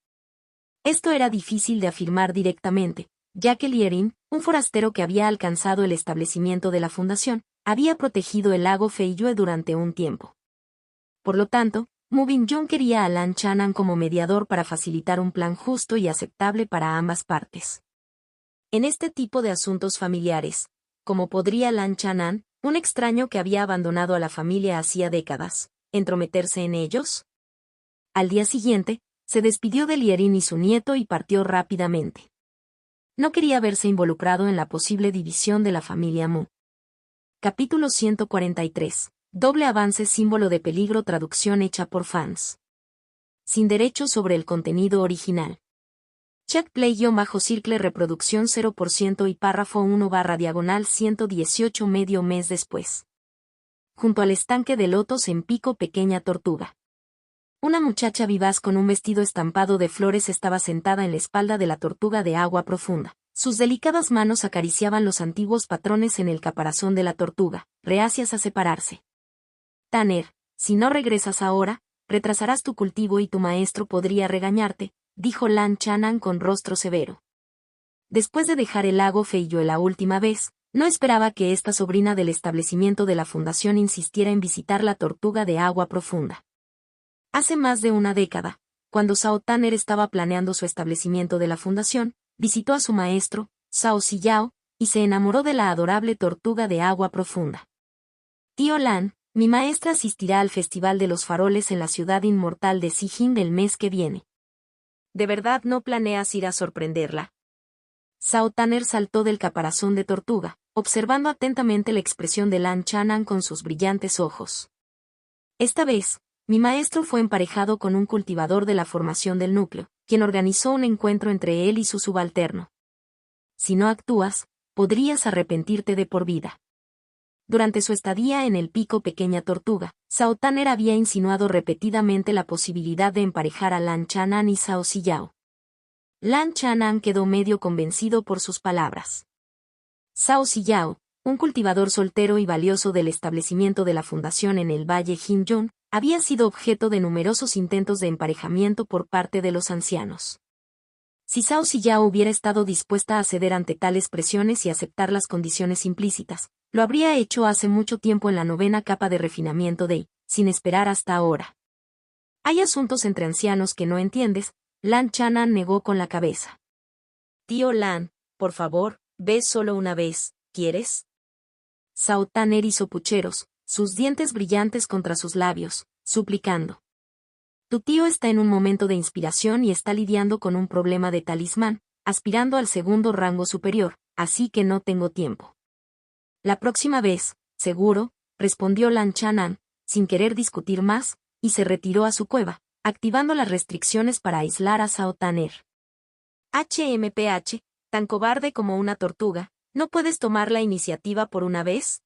Esto era difícil de afirmar directamente, ya que Lierin, un forastero que había alcanzado el establecimiento de la fundación, había protegido el lago Feiyue durante un tiempo. Por lo tanto, Mu Bingjun quería a Lan Chanan como mediador para facilitar un plan justo y aceptable para ambas partes. En este tipo de asuntos familiares, ¿cómo podría Lan Chanan, un extraño que había abandonado a la familia hacía décadas, entrometerse en ellos? Al día siguiente, se despidió de Lierin y su nieto y partió rápidamente. No quería verse involucrado en la posible división de la familia Mu. Capítulo 143. Doble avance símbolo de peligro. Traducción hecha por fans. Sin derechos sobre el contenido original. Check play-circle reproducción 0% y párrafo 1/118 medio mes después. Junto al estanque de lotos en Pico Pequeña Tortuga. Una muchacha vivaz con un vestido estampado de flores estaba sentada en la espalda de la tortuga de agua profunda. Sus delicadas manos acariciaban los antiguos patrones en el caparazón de la tortuga, reacias a separarse. Tanner, si no regresas ahora, retrasarás tu cultivo y tu maestro podría regañarte, dijo Lan Chanan con rostro severo. Después de dejar el lago Feiyue la última vez, no esperaba que esta sobrina del establecimiento de la fundación insistiera en visitar la tortuga de agua profunda. Hace más de una década, cuando Zhao Tanner estaba planeando su establecimiento de la fundación, visitó a su maestro, Zhao Ziyao, y se enamoró de la adorable tortuga de agua profunda. Tío Lan, mi maestra asistirá al Festival de los Faroles en la ciudad inmortal de Sijin el mes que viene. ¿De verdad no planeas ir a sorprenderla? Zhao Tanner saltó del caparazón de tortuga, observando atentamente la expresión de Lan Chanan con sus brillantes ojos. Esta vez, mi maestro fue emparejado con un cultivador de la formación del núcleo, quien organizó un encuentro entre él y su subalterno. Si no actúas, podrías arrepentirte de por vida. Durante su estadía en el Pico Pequeña Tortuga, Zhao Tanner había insinuado repetidamente la posibilidad de emparejar a Lan Chanan y Zhao Ziyao. Lan Chanan quedó medio convencido por sus palabras. Zhao Ziyao, un cultivador soltero y valioso del establecimiento de la fundación en el Valle Jinjun, había sido objeto de numerosos intentos de emparejamiento por parte de los ancianos. Si Zhao Ziyao hubiera estado dispuesta a ceder ante tales presiones y aceptar las condiciones implícitas, lo habría hecho hace mucho tiempo en la 9ª capa de refinamiento Dei, sin esperar hasta ahora. Hay asuntos entre ancianos que no entiendes, Lan Chanan negó con la cabeza. Tío Lan, por favor, ve solo una vez, ¿quieres? Zhao Tanner hizo pucheros, sus dientes brillantes contra sus labios, suplicando. Tu tío está en un momento de inspiración y está lidiando con un problema de talismán, aspirando al segundo rango superior, así que no tengo tiempo. La próxima vez, seguro, respondió Lan Chanan, sin querer discutir más, y se retiró a su cueva, activando las restricciones para aislar a Zhao Tanner. HMPH, tan cobarde como una tortuga, ¿no puedes tomar la iniciativa por una vez?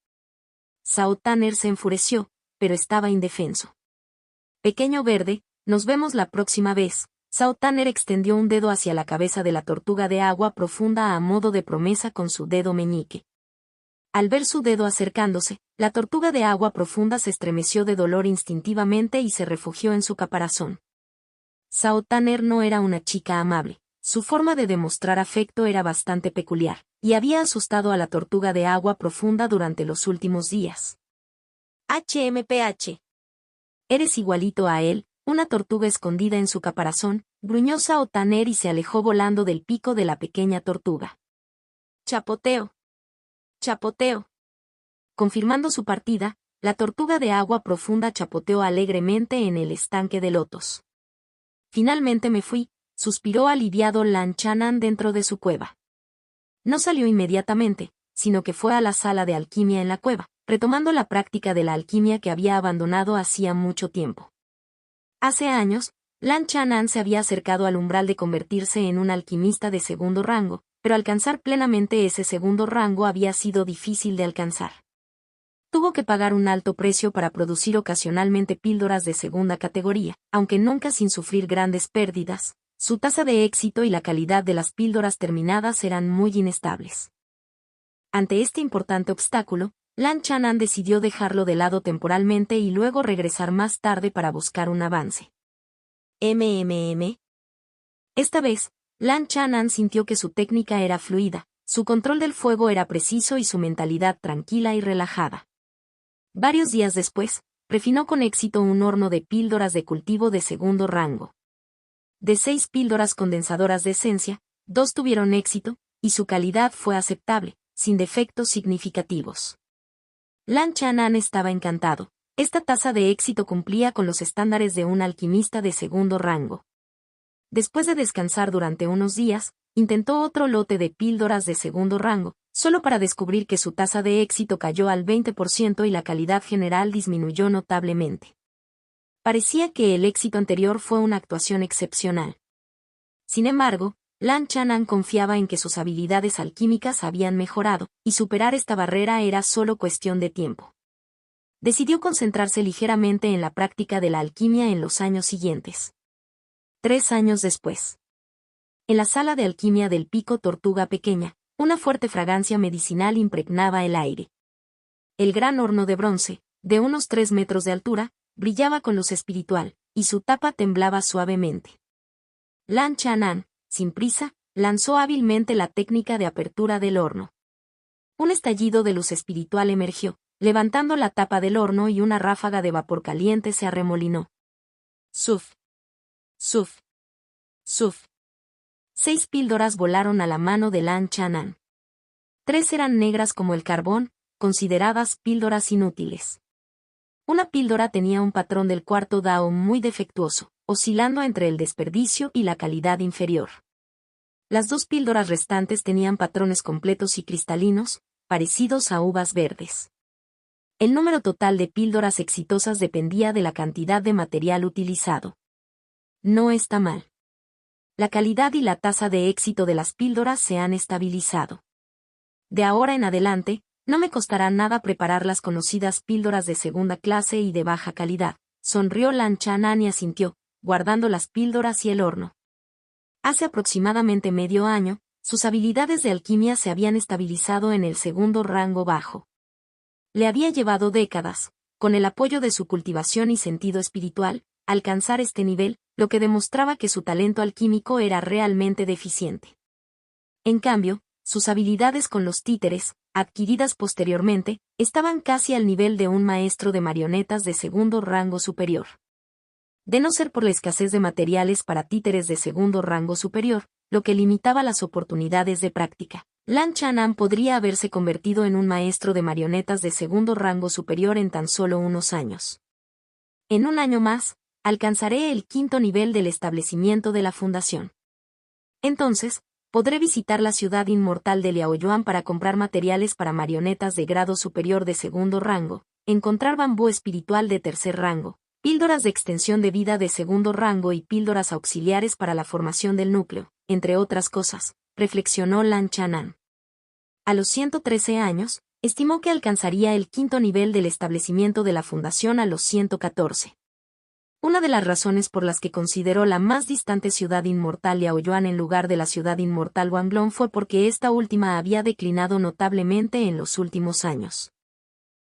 Zhao Tanner se enfureció, pero estaba indefenso. Pequeño verde, nos vemos la próxima vez. Zhao Tanner extendió un dedo hacia la cabeza de la tortuga de agua profunda a modo de promesa con su dedo meñique. Al ver su dedo acercándose, la tortuga de agua profunda se estremeció de dolor instintivamente y se refugió en su caparazón. Zhao Tanner no era una chica amable. Su forma de demostrar afecto era bastante peculiar, y había asustado a la tortuga de agua profunda durante los últimos días. HMPH. Eres igualito a él, una tortuga escondida en su caparazón, gruñó Zhao Tanner y se alejó volando del pico de la pequeña tortuga. Chapoteo. Chapoteo. Confirmando su partida, la tortuga de agua profunda chapoteó alegremente en el estanque de lotos. Finalmente me fui, suspiró aliviado Lan Chanan dentro de su cueva. No salió inmediatamente, sino que fue a la sala de alquimia en la cueva, retomando la práctica de la alquimia que había abandonado hacía mucho tiempo. Hace años, Lan Chanan se había acercado al umbral de convertirse en un alquimista de segundo rango, pero alcanzar plenamente ese segundo rango había sido difícil de alcanzar. Tuvo que pagar un alto precio para producir ocasionalmente píldoras de segunda categoría, aunque nunca sin sufrir grandes pérdidas. Su tasa de éxito y la calidad de las píldoras terminadas eran muy inestables. Ante este importante obstáculo, Lan Chanan decidió dejarlo de lado temporalmente y luego regresar más tarde para buscar un avance. Esta vez, Lan Chanan sintió que su técnica era fluida, su control del fuego era preciso y su mentalidad tranquila y relajada. Varios días después, refinó con éxito un horno de píldoras de cultivo de segundo rango. De 6 píldoras condensadoras de esencia, 2 tuvieron éxito, y su calidad fue aceptable, sin defectos significativos. Lan Chanan estaba encantado. Esta tasa de éxito cumplía con los estándares de un alquimista de segundo rango. Después de descansar durante unos días, intentó otro lote de píldoras de segundo rango, solo para descubrir que su tasa de éxito cayó al 20% y la calidad general disminuyó notablemente. Parecía que el éxito anterior fue una actuación excepcional. Sin embargo, Lan Chanan confiaba en que sus habilidades alquímicas habían mejorado, y superar esta barrera era solo cuestión de tiempo. Decidió concentrarse ligeramente en la práctica de la alquimia en los años siguientes. 3 años después. En la sala de alquimia del Pico Tortuga Pequeña, una fuerte fragancia medicinal impregnaba el aire. El gran horno de bronce, de unos 3 metros de altura, brillaba con luz espiritual, y su tapa temblaba suavemente. Lan Chanan, sin prisa, lanzó hábilmente la técnica de apertura del horno. Un estallido de luz espiritual emergió, levantando la tapa del horno y una ráfaga de vapor caliente se arremolinó. Suf. Suf. Suf. 6 píldoras volaron a la mano de Lan Chanan. 3 eran negras como el carbón, consideradas píldoras inútiles. Una píldora tenía un patrón del cuarto Dao muy defectuoso, oscilando entre el desperdicio y la calidad inferior. Las 2 píldoras restantes tenían patrones completos y cristalinos, parecidos a uvas verdes. El número total de píldoras exitosas dependía de la cantidad de material utilizado. No está mal. La calidad y la tasa de éxito de las píldoras se han estabilizado. De ahora en adelante, no me costará nada preparar las conocidas píldoras de segunda clase y de baja calidad, sonrió Lan Chanan y asintió, guardando las píldoras y el horno. Hace aproximadamente medio año, sus habilidades de alquimia se habían estabilizado en el segundo rango bajo. Le había llevado décadas, con el apoyo de su cultivación y sentido espiritual, alcanzar este nivel, lo que demostraba que su talento alquímico era realmente deficiente. En cambio, sus habilidades con los títeres, adquiridas posteriormente, estaban casi al nivel de un maestro de marionetas de segundo rango superior. De no ser por la escasez de materiales para títeres de segundo rango superior, lo que limitaba las oportunidades de práctica, Lan Chanan podría haberse convertido en un maestro de marionetas de segundo rango superior en tan solo unos años. En un año más, alcanzaré el 5º nivel del establecimiento de la fundación. Entonces, podré visitar la ciudad inmortal de Liaoyuan para comprar materiales para marionetas de grado superior de segundo rango, encontrar bambú espiritual de tercer rango, píldoras de extensión de vida de segundo rango y píldoras auxiliares para la formación del núcleo, entre otras cosas, reflexionó Lan Chanan. A los 113 años, estimó que alcanzaría el 5º nivel del establecimiento de la fundación a los 114. Una de las razones por las que consideró la más distante ciudad inmortal Liaoyuan en lugar de la ciudad inmortal Wanglong fue porque esta última había declinado notablemente en los últimos años.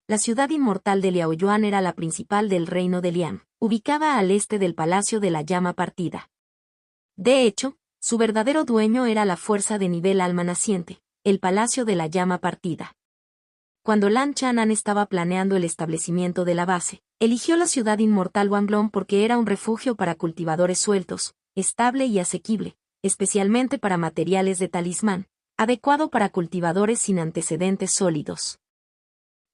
La ciudad inmortal de Liaoyuan era la principal del reino de Lian, ubicada al este del Palacio de la Llama Partida. De hecho, su verdadero dueño era la fuerza de nivel alma naciente, el Palacio de la Llama Partida. Cuando Lan Chanan estaba planeando el establecimiento de la base, eligió la ciudad inmortal Wanglong porque era un refugio para cultivadores sueltos, estable y asequible, especialmente para materiales de talismán, adecuado para cultivadores sin antecedentes sólidos.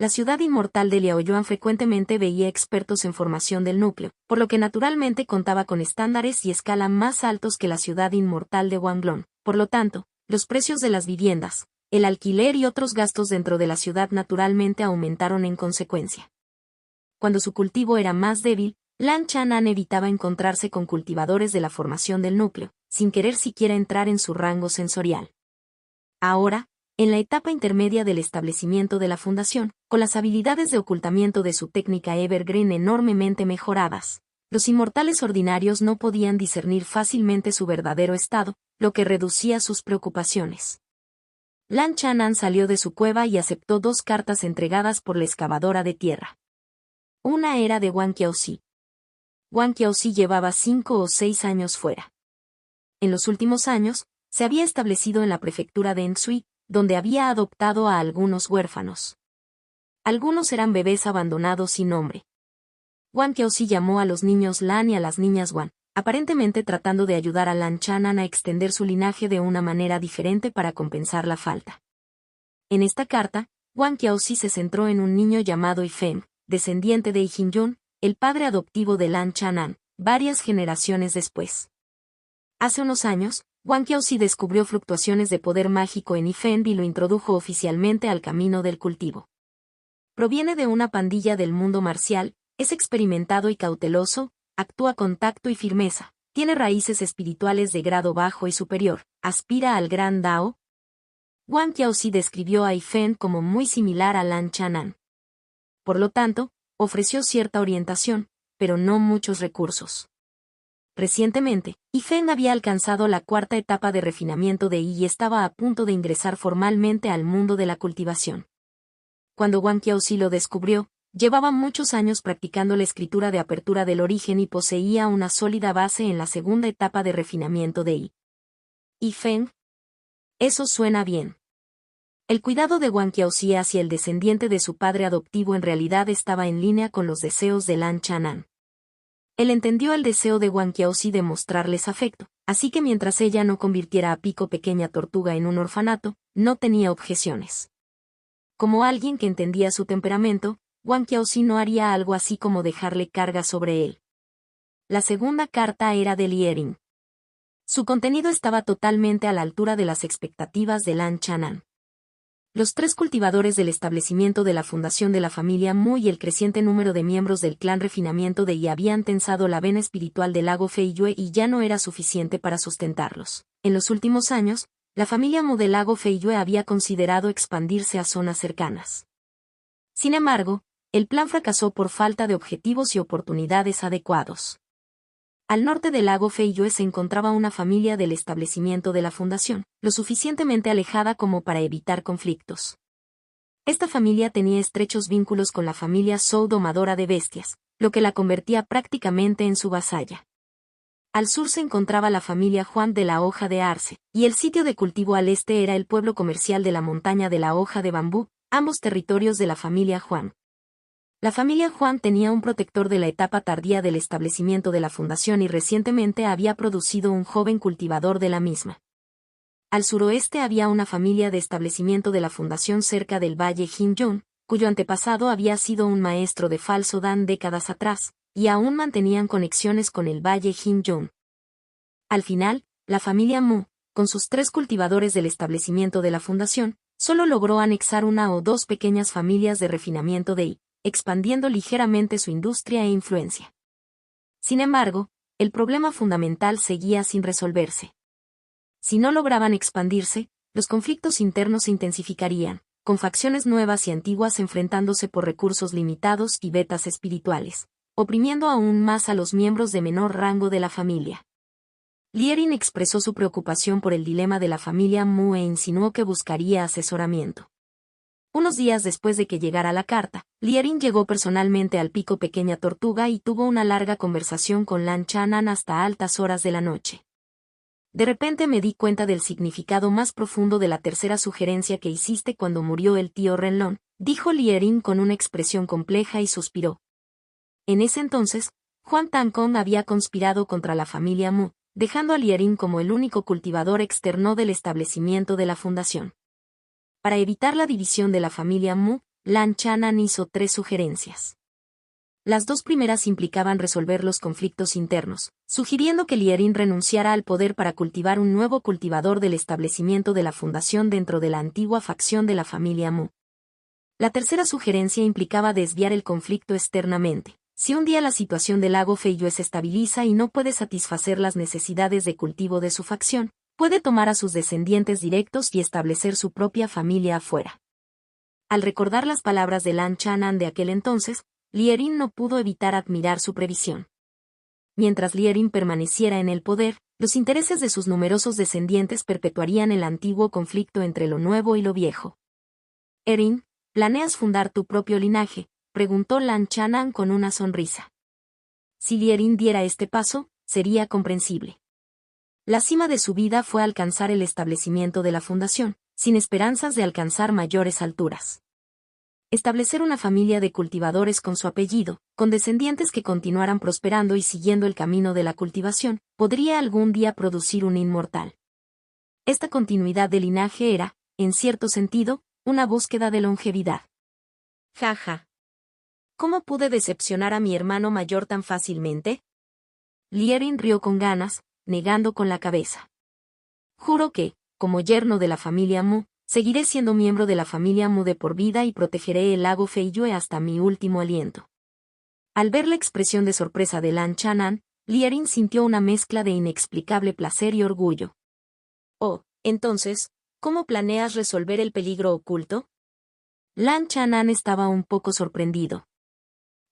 La ciudad inmortal de Liaoyuan frecuentemente veía expertos en formación del núcleo, por lo que naturalmente contaba con estándares y escala más altos que la ciudad inmortal de Wanglong. Por lo tanto, los precios de las viviendas, el alquiler y otros gastos dentro de la ciudad naturalmente aumentaron en consecuencia. Cuando su cultivo era más débil, Lan Chanan evitaba encontrarse con cultivadores de la formación del núcleo, sin querer siquiera entrar en su rango sensorial. Ahora, en la etapa intermedia del establecimiento de la fundación, con las habilidades de ocultamiento de su técnica Evergreen enormemente mejoradas, los inmortales ordinarios no podían discernir fácilmente su verdadero estado, lo que reducía sus preocupaciones. Lan Chanan salió de su cueva y aceptó 2 cartas entregadas por la excavadora de tierra. Una era de Wang Qiaozi. Wang Qiaozi llevaba 5 o 6 años fuera. En los últimos años, se había establecido en la prefectura de Ensui, donde había adoptado a algunos huérfanos. Algunos eran bebés abandonados sin nombre. Wang Qiaozi llamó a los niños Lan y a las niñas Wan, aparentemente tratando de ayudar a Lan Chanan a extender su linaje de una manera diferente para compensar la falta. En esta carta, Wang Qiaozi se centró en un niño llamado Yifeng, descendiente de Yijin, el padre adoptivo de Lan Chanan, varias generaciones después. Hace unos años, Wang Qiaozi descubrió fluctuaciones de poder mágico en Yifeng y lo introdujo oficialmente al camino del cultivo. Proviene de una pandilla del mundo marcial, es experimentado y cauteloso, actúa con tacto y firmeza, tiene raíces espirituales de grado bajo y superior, aspira al gran Dao. Wang Qiaozi describió a Yifeng como muy similar a Lan Chanan. Por lo tanto, ofreció cierta orientación, pero no muchos recursos. Recientemente, Yifeng había alcanzado la 4ª etapa de refinamiento de Yi y estaba a punto de ingresar formalmente al mundo de la cultivación. Cuando Wang Qiaozi lo descubrió, llevaba muchos años practicando la escritura de apertura del origen y poseía una sólida base en la 2ª etapa de refinamiento de Yi. Yifeng. Eso suena bien. El cuidado de Wang Qiaozi hacia el descendiente de su padre adoptivo en realidad estaba en línea con los deseos de Lan Chanan. Él entendió el deseo de Wang Qiaozi de mostrarles afecto, así que mientras ella no convirtiera a Pico Pequeña Tortuga en un orfanato, no tenía objeciones. Como alguien que entendía su temperamento, Wang Qiaozi no haría algo así como dejarle carga sobre él. La segunda carta era de Liering. Su contenido estaba totalmente a la altura de las expectativas de Lan Chanan. Los 3 cultivadores del establecimiento de la fundación de la familia Mu y el creciente número de miembros del clan refinamiento de Yi habían tensado la vena espiritual del lago Feiyue y ya no era suficiente para sustentarlos. En los últimos años, la familia Mu del lago Feiyue había considerado expandirse a zonas cercanas. Sin embargo, el plan fracasó por falta de objetivos y oportunidades adecuados. Al norte del lago Feiyue se encontraba una familia del establecimiento de la fundación, lo suficientemente alejada como para evitar conflictos. Esta familia tenía estrechos vínculos con la familia Zhou domadora de bestias, lo que la convertía prácticamente en su vasalla. Al sur se encontraba la familia Huang de la hoja de arce, y el sitio de cultivo al este era el pueblo comercial de la montaña de la hoja de bambú, ambos territorios de la familia Huang. La familia Huang tenía un protector de la etapa tardía del establecimiento de la fundación y recientemente había producido un joven cultivador de la misma. Al suroeste había una familia de establecimiento de la fundación cerca del valle Jinjun, cuyo antepasado había sido un maestro de falso Dan décadas atrás, y aún mantenían conexiones con el valle Jinjun. Al final, la familia Mu, con sus 3 cultivadores del establecimiento de la fundación, solo logró anexar 1 o 2 pequeñas familias de refinamiento de Yi, expandiendo ligeramente su industria e influencia. Sin embargo, el problema fundamental seguía sin resolverse. Si no lograban expandirse, los conflictos internos se intensificarían, con facciones nuevas y antiguas enfrentándose por recursos limitados y vetas espirituales, oprimiendo aún más a los miembros de menor rango de la familia. Liering expresó su preocupación por el dilema de la familia Mu e insinuó que buscaría asesoramiento. Unos días después de que llegara la carta, Liering llegó personalmente al Pico Pequeña Tortuga y tuvo una larga conversación con Lan Chanan hasta altas horas de la noche. De repente me di cuenta del significado más profundo de la tercera sugerencia que hiciste cuando murió el tío Renlong, dijo Liering con una expresión compleja y suspiró. En ese entonces, Huang Tankong había conspirado contra la familia Mu, dejando a Liering como el único cultivador externo del establecimiento de la fundación. Para evitar la división de la familia Mu, Lan Chanan hizo 3 sugerencias. Las 2 primeras implicaban resolver los conflictos internos, sugiriendo que Liering renunciara al poder para cultivar un nuevo cultivador del establecimiento de la fundación dentro de la antigua facción de la familia Mu. La tercera sugerencia implicaba desviar el conflicto externamente, Si un día la situación del lago Feiyue se estabiliza y no puede satisfacer las necesidades de cultivo de su facción, puede tomar a sus descendientes directos y establecer su propia familia afuera. Al recordar las palabras de Lan Chanan de aquel entonces, Lierin no pudo evitar admirar su previsión. Mientras Lierin permaneciera en el poder, los intereses de sus numerosos descendientes perpetuarían el antiguo conflicto entre lo nuevo y lo viejo. Erin, ¿planeas fundar tu propio linaje?, preguntó Lan Chanan con una sonrisa. Si Lierin diera este paso, sería comprensible. La cima de su vida fue alcanzar el establecimiento de la fundación, sin esperanzas de alcanzar mayores alturas. Establecer una familia de cultivadores con su apellido, con descendientes que continuaran prosperando y siguiendo el camino de la cultivación, podría algún día producir un inmortal. Esta continuidad de linaje era, en cierto sentido, una búsqueda de longevidad. Jaja. ¿Cómo pude decepcionar a mi hermano mayor tan fácilmente? Lierin rió con ganas, negando con la cabeza. Juro que, como yerno de la familia Mu, seguiré siendo miembro de la familia Mu de por vida y protegeré el lago Feiyue hasta mi último aliento. Al ver la expresión de sorpresa de Lan Chanan, Lierin sintió una mezcla de inexplicable placer y orgullo. Oh, entonces, ¿cómo planeas resolver el peligro oculto? Lan Chanan estaba un poco sorprendido.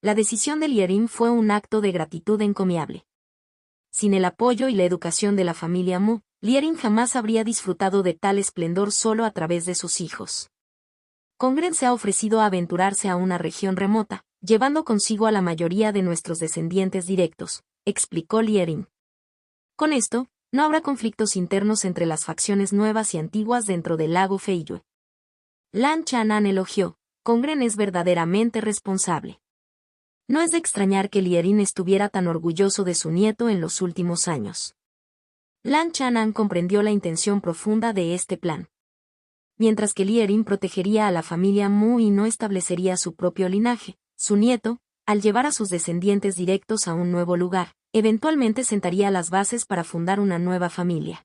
La decisión de Lierin fue un acto de gratitud encomiable. Sin el apoyo y la educación de la familia Mu, Lierin jamás habría disfrutado de tal esplendor solo a través de sus hijos. Congren se ha ofrecido a aventurarse a una región remota, llevando consigo a la mayoría de nuestros descendientes directos, explicó Lierin. Con esto, no habrá conflictos internos entre las facciones nuevas y antiguas dentro del lago Feiyue. Lan Chanan elogió, Congren es verdaderamente responsable. No es de extrañar que Lierin estuviera tan orgulloso de su nieto en los últimos años. Lan Chanan comprendió la intención profunda de este plan. Mientras que Lierin protegería a la familia Mu y no establecería su propio linaje, su nieto, al llevar a sus descendientes directos a un nuevo lugar, eventualmente sentaría las bases para fundar una nueva familia.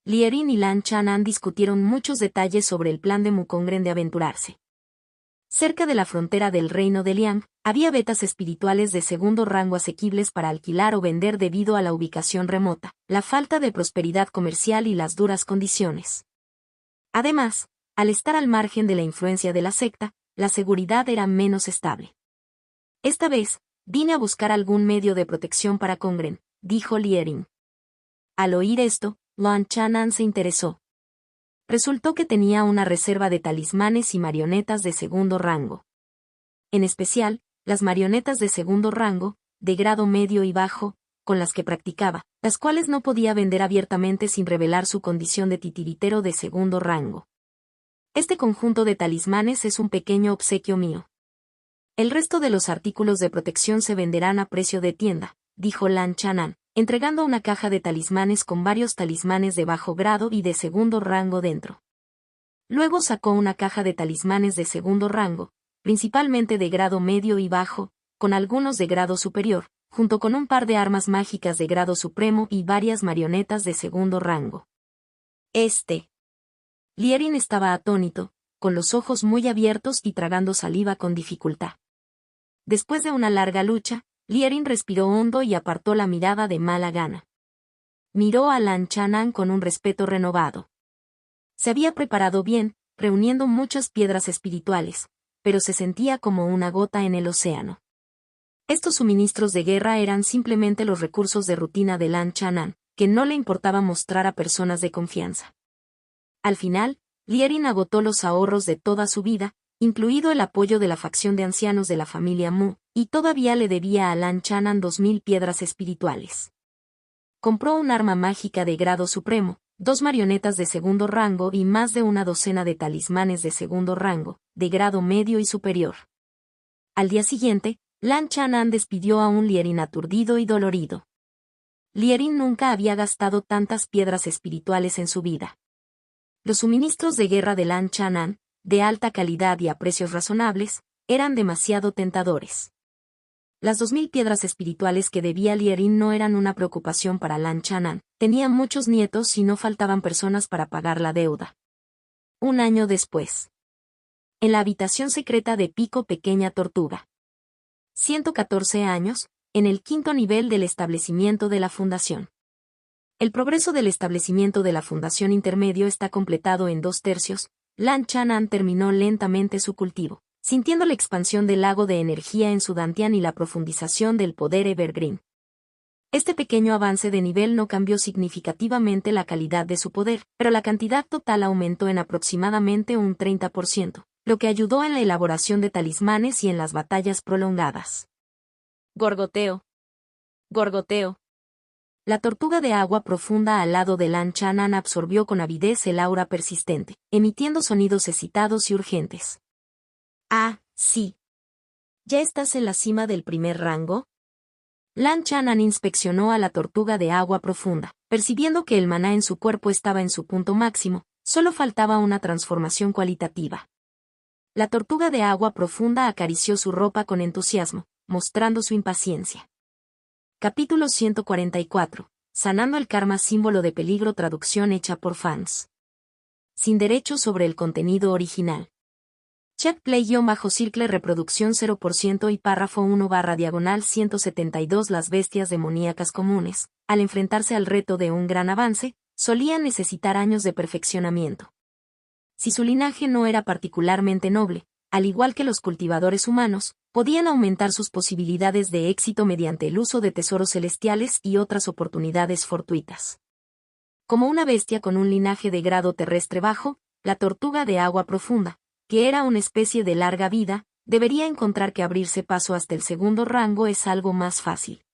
Lierin y Lan Chanan discutieron muchos detalles sobre el plan de Mukongren de aventurarse. Cerca de la frontera del reino de Liang, había vetas espirituales de segundo rango asequibles para alquilar o vender debido a la ubicación remota, la falta de prosperidad comercial y las duras condiciones. Además, al estar al margen de la influencia de la secta, la seguridad era menos estable. Esta vez, vine a buscar algún medio de protección para Congren, dijo Lierin. Al oír esto, Lan Chanan se interesó. Resultó que tenía una reserva de talismanes y marionetas de segundo rango. En especial, las marionetas de segundo rango, de grado medio y bajo, con las que practicaba, las cuales no podía vender abiertamente sin revelar su condición de titiritero de segundo rango. Este conjunto de talismanes es un pequeño obsequio mío. El resto de los artículos de protección se venderán a precio de tienda, dijo Lan Chanan, entregando una caja de talismanes con varios talismanes de bajo grado y de segundo rango dentro. Luego sacó una caja de talismanes de segundo rango, principalmente de grado medio y bajo, con algunos de grado superior, junto con un par de armas mágicas de grado supremo y varias marionetas de segundo rango. Lierin estaba atónito, con los ojos muy abiertos y tragando saliva con dificultad. Después de una larga lucha, Lierin respiró hondo y apartó la mirada de mala gana. Miró a Lan Chanan con un respeto renovado. Se había preparado bien, reuniendo muchas piedras espirituales, pero se sentía como una gota en el océano. Estos suministros de guerra eran simplemente los recursos de rutina de Lan Chanan, que no le importaba mostrar a personas de confianza. Al final, Lierin agotó los ahorros de toda su vida, incluido el apoyo de la facción de ancianos de la familia Mu, y todavía le debía a Lan Chanan 2000 piedras espirituales. Compró un arma mágica de grado supremo, 2 marionetas de segundo rango y más de una docena de talismanes de segundo rango, de grado medio y superior. Al día siguiente, Lan Chanan despidió a un Lierin aturdido y dolorido. Lierin nunca había gastado tantas piedras espirituales en su vida. Los suministros de guerra de Lan Chanan, de alta calidad y a precios razonables, eran demasiado tentadores. Las 2000 piedras espirituales que debía Lierin no eran una preocupación para Lan Chanan, tenía muchos nietos y no faltaban personas para pagar la deuda. Un año después. En la habitación secreta de Pico Pequeña Tortuga. 114 años, en el quinto nivel del establecimiento de la fundación. El progreso del establecimiento de la fundación intermedio está completado en 2/3. Lan Chanan terminó lentamente su cultivo, sintiendo la expansión del lago de energía en su dantian y la profundización del poder evergreen. Este pequeño avance de nivel no cambió significativamente la calidad de su poder, pero la cantidad total aumentó en aproximadamente un 30%, lo que ayudó en la elaboración de talismanes y en las batallas prolongadas. Gorgoteo. Gorgoteo. La tortuga de agua profunda al lado de Lan Chanan absorbió con avidez el aura persistente, emitiendo sonidos excitados y urgentes. Ah, sí. ¿Ya estás en la cima del primer rango? Lan Chanan inspeccionó a la tortuga de agua profunda, percibiendo que el maná en su cuerpo estaba en su punto máximo, solo faltaba una transformación cualitativa. La tortuga de agua profunda acarició su ropa con entusiasmo, mostrando su impaciencia. Capítulo 144. Sanando el karma, símbolo de peligro, traducción hecha por fans. Sin derechos sobre el contenido original. Check play-circle reproducción 0% y párrafo 1/172. Las bestias demoníacas comunes, al enfrentarse al reto de un gran avance, solían necesitar años de perfeccionamiento. Si su linaje no era particularmente noble, al igual que los cultivadores humanos, podían aumentar sus posibilidades de éxito mediante el uso de tesoros celestiales y otras oportunidades fortuitas. Como una bestia con un linaje de grado terrestre bajo, la tortuga de agua profunda, que era una especie de larga vida, debería encontrar que abrirse paso hasta el segundo rango es algo más fácil.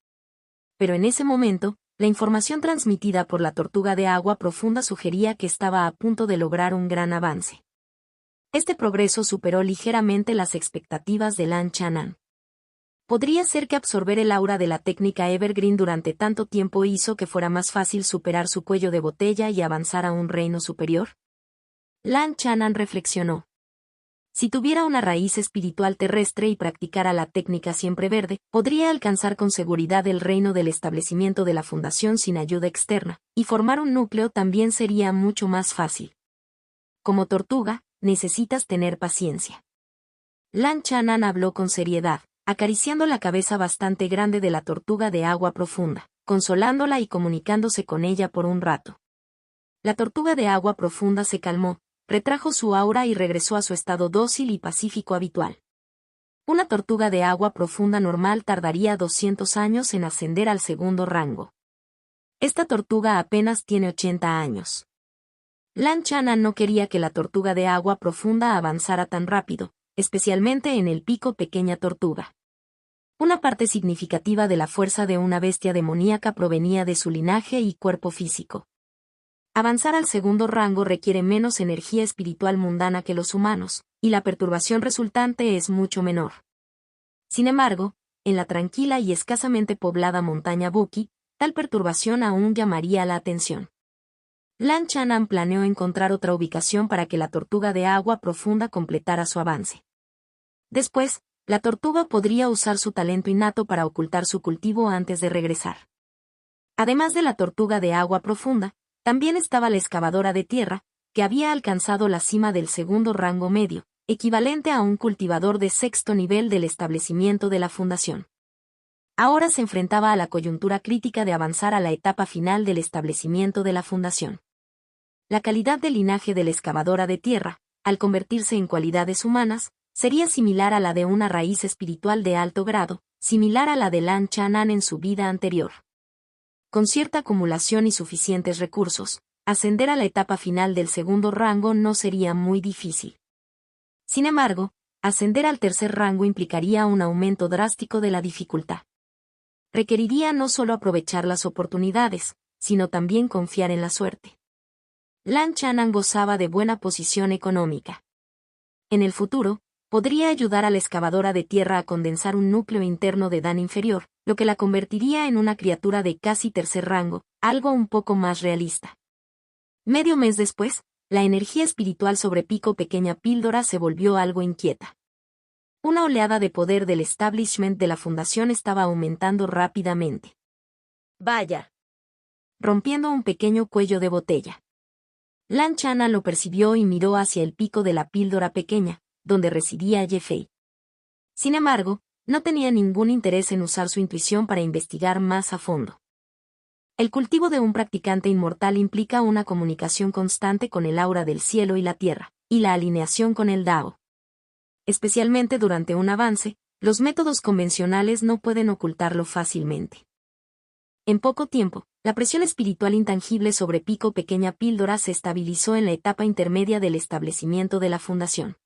Pero en ese momento, la información transmitida por la tortuga de agua profunda sugería que estaba a punto de lograr un gran avance. Este progreso superó ligeramente las expectativas de Lan Chanan. ¿Podría ser que absorber el aura de la técnica Evergreen durante tanto tiempo hizo que fuera más fácil superar su cuello de botella y avanzar a un reino superior? Lan Chanan reflexionó. Si tuviera una raíz espiritual terrestre y practicara la técnica siempre verde, podría alcanzar con seguridad el reino del establecimiento de la fundación sin ayuda externa, y formar un núcleo también sería mucho más fácil. Como tortuga, necesitas tener paciencia. Lan Chanan habló con seriedad, acariciando la cabeza bastante grande de la tortuga de agua profunda, consolándola y comunicándose con ella por un rato. La tortuga de agua profunda se calmó, retrajo su aura y regresó a su estado dócil y pacífico habitual. Una tortuga de agua profunda normal tardaría 200 años en ascender al segundo rango. Esta tortuga apenas tiene 80 años. Lan Chanan no quería que la tortuga de agua profunda avanzara tan rápido, especialmente en el pico pequeña tortuga. Una parte significativa de la fuerza de una bestia demoníaca provenía de su linaje y cuerpo físico. Avanzar al segundo rango requiere menos energía espiritual mundana que los humanos, y la perturbación resultante es mucho menor. Sin embargo, en la tranquila y escasamente poblada montaña Buki, tal perturbación aún llamaría la atención. Lan Chanan planeó encontrar otra ubicación para que la tortuga de agua profunda completara su avance. Después, la tortuga podría usar su talento innato para ocultar su cultivo antes de regresar. Además de la tortuga de agua profunda, también estaba la excavadora de tierra, que había alcanzado la cima del segundo rango medio, equivalente a un cultivador de sexto nivel del establecimiento de la fundación. Ahora se enfrentaba a la coyuntura crítica de avanzar a la etapa final del establecimiento de la fundación. La calidad del linaje de la excavadora de tierra, al convertirse en cualidades humanas, sería similar a la de una raíz espiritual de alto grado, similar a la de Lan Chanan en su vida anterior. Con cierta acumulación y suficientes recursos, ascender a la etapa final del segundo rango no sería muy difícil. Sin embargo, ascender al tercer rango implicaría un aumento drástico de la dificultad. Requeriría no solo aprovechar las oportunidades, sino también confiar en la suerte. Lan Chanan gozaba de buena posición económica. En el futuro, podría ayudar a la excavadora de tierra a condensar un núcleo interno de Dan inferior, lo que la convertiría en una criatura de casi tercer rango, algo un poco más realista. Medio mes después, la energía espiritual sobre Pico Pequeña Píldora se volvió algo inquieta. Una oleada de poder del establishment de la fundación estaba aumentando rápidamente. Vaya. Rompiendo un pequeño cuello de botella. Lan Chanan lo percibió y miró hacia el pico de la píldora pequeña, donde residía Ye Fei. Sin embargo, no tenía ningún interés en usar su intuición para investigar más a fondo. El cultivo de un practicante inmortal implica una comunicación constante con el aura del cielo y la tierra, y la alineación con el Dao. Especialmente durante un avance, los métodos convencionales no pueden ocultarlo fácilmente. En poco tiempo, la presión espiritual intangible sobre Pico Pequeña Píldora se estabilizó en la etapa intermedia del establecimiento de la fundación.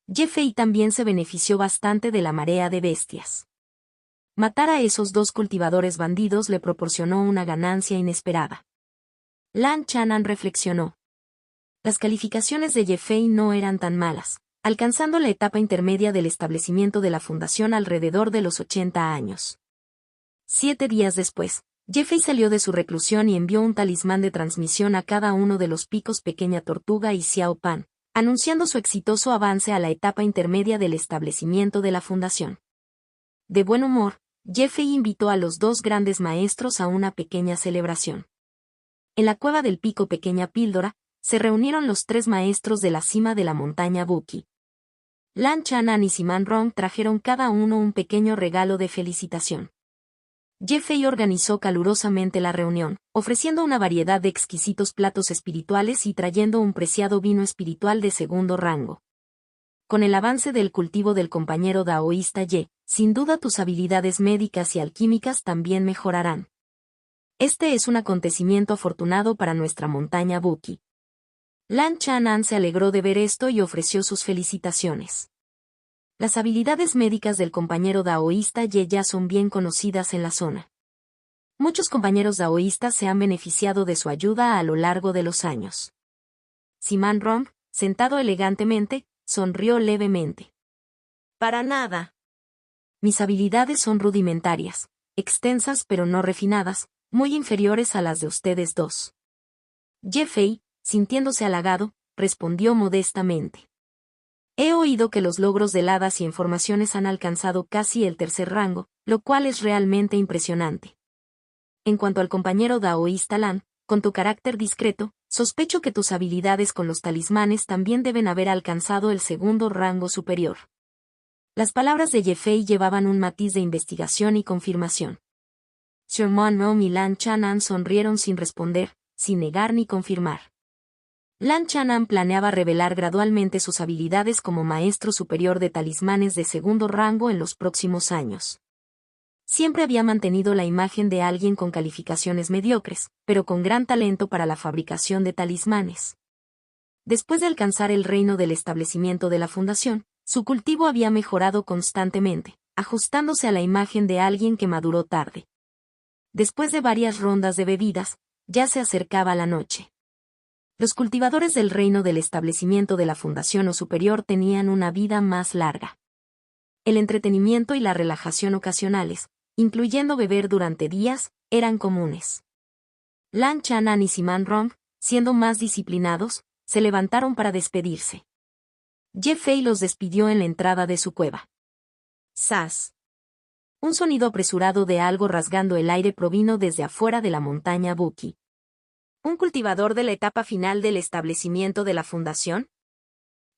Ye-Fei también se benefició bastante de la marea de bestias. Matar a esos dos cultivadores bandidos le proporcionó una ganancia inesperada. Lan Chanan reflexionó. Las calificaciones de Ye-Fei no eran tan malas, alcanzando la etapa intermedia del establecimiento de la fundación alrededor de los 80 años. 7 días después, Ye-Fei salió de su reclusión y envió un talismán de transmisión a cada uno de los picos Pequeña Tortuga y Xiao Pan, anunciando su exitoso avance a la etapa intermedia del establecimiento de la fundación. De buen humor, Ye-Fei invitó a los dos grandes maestros a una pequeña celebración. En la cueva del Pico Pequeña Píldora, se reunieron los 3 maestros de la cima de la montaña Buki. Lan Chanan y Siman Rong trajeron cada uno un pequeño regalo de felicitación. Ye-Fei organizó calurosamente la reunión, ofreciendo una variedad de exquisitos platos espirituales y trayendo un preciado vino espiritual de segundo rango. Con el avance del cultivo del compañero daoísta Ye, sin duda tus habilidades médicas y alquímicas también mejorarán. Este es un acontecimiento afortunado para nuestra montaña Buki. Lan Chanan se alegró de ver esto y ofreció sus felicitaciones. Las habilidades médicas del compañero daoísta Ye ya son bien conocidas en la zona. Muchos compañeros daoístas se han beneficiado de su ayuda a lo largo de los años. Siman Rong, sentado elegantemente, sonrió levemente. Para nada. Mis habilidades son rudimentarias, extensas pero no refinadas, muy inferiores a las de ustedes dos. Ye-Fei, sintiéndose halagado, respondió modestamente. He oído que los logros de hadas y informaciones han alcanzado casi el 3er rango, lo cual es realmente impresionante. En cuanto al compañero daoísta Lan, con tu carácter discreto, sospecho que tus habilidades con los talismanes también deben haber alcanzado el 2º rango superior. Las palabras de Ye-Fei llevaban un matiz de investigación y confirmación. Sherman Rong y Lan Chanan sonrieron sin responder, sin negar ni confirmar. Lan Chanan planeaba revelar gradualmente sus habilidades como maestro superior de talismanes de 2º rango en los próximos años. Siempre había mantenido la imagen de alguien con calificaciones mediocres, pero con gran talento para la fabricación de talismanes. Después de alcanzar el reino del establecimiento de la fundación, su cultivo había mejorado constantemente, ajustándose a la imagen de alguien que maduró tarde. Después de varias rondas de bebidas, ya se acercaba la noche. Los cultivadores del reino del establecimiento de la fundación o superior tenían una vida más larga. El entretenimiento y la relajación ocasionales, incluyendo beber durante días, eran comunes. Lan Chanan y Siman Rong, siendo más disciplinados, se levantaron para despedirse. Ye-Fei los despidió en la entrada de su cueva. ¡Zas! Un sonido apresurado de algo rasgando el aire provino desde afuera de la montaña Buki. ¿Un cultivador de la etapa final del establecimiento de la fundación?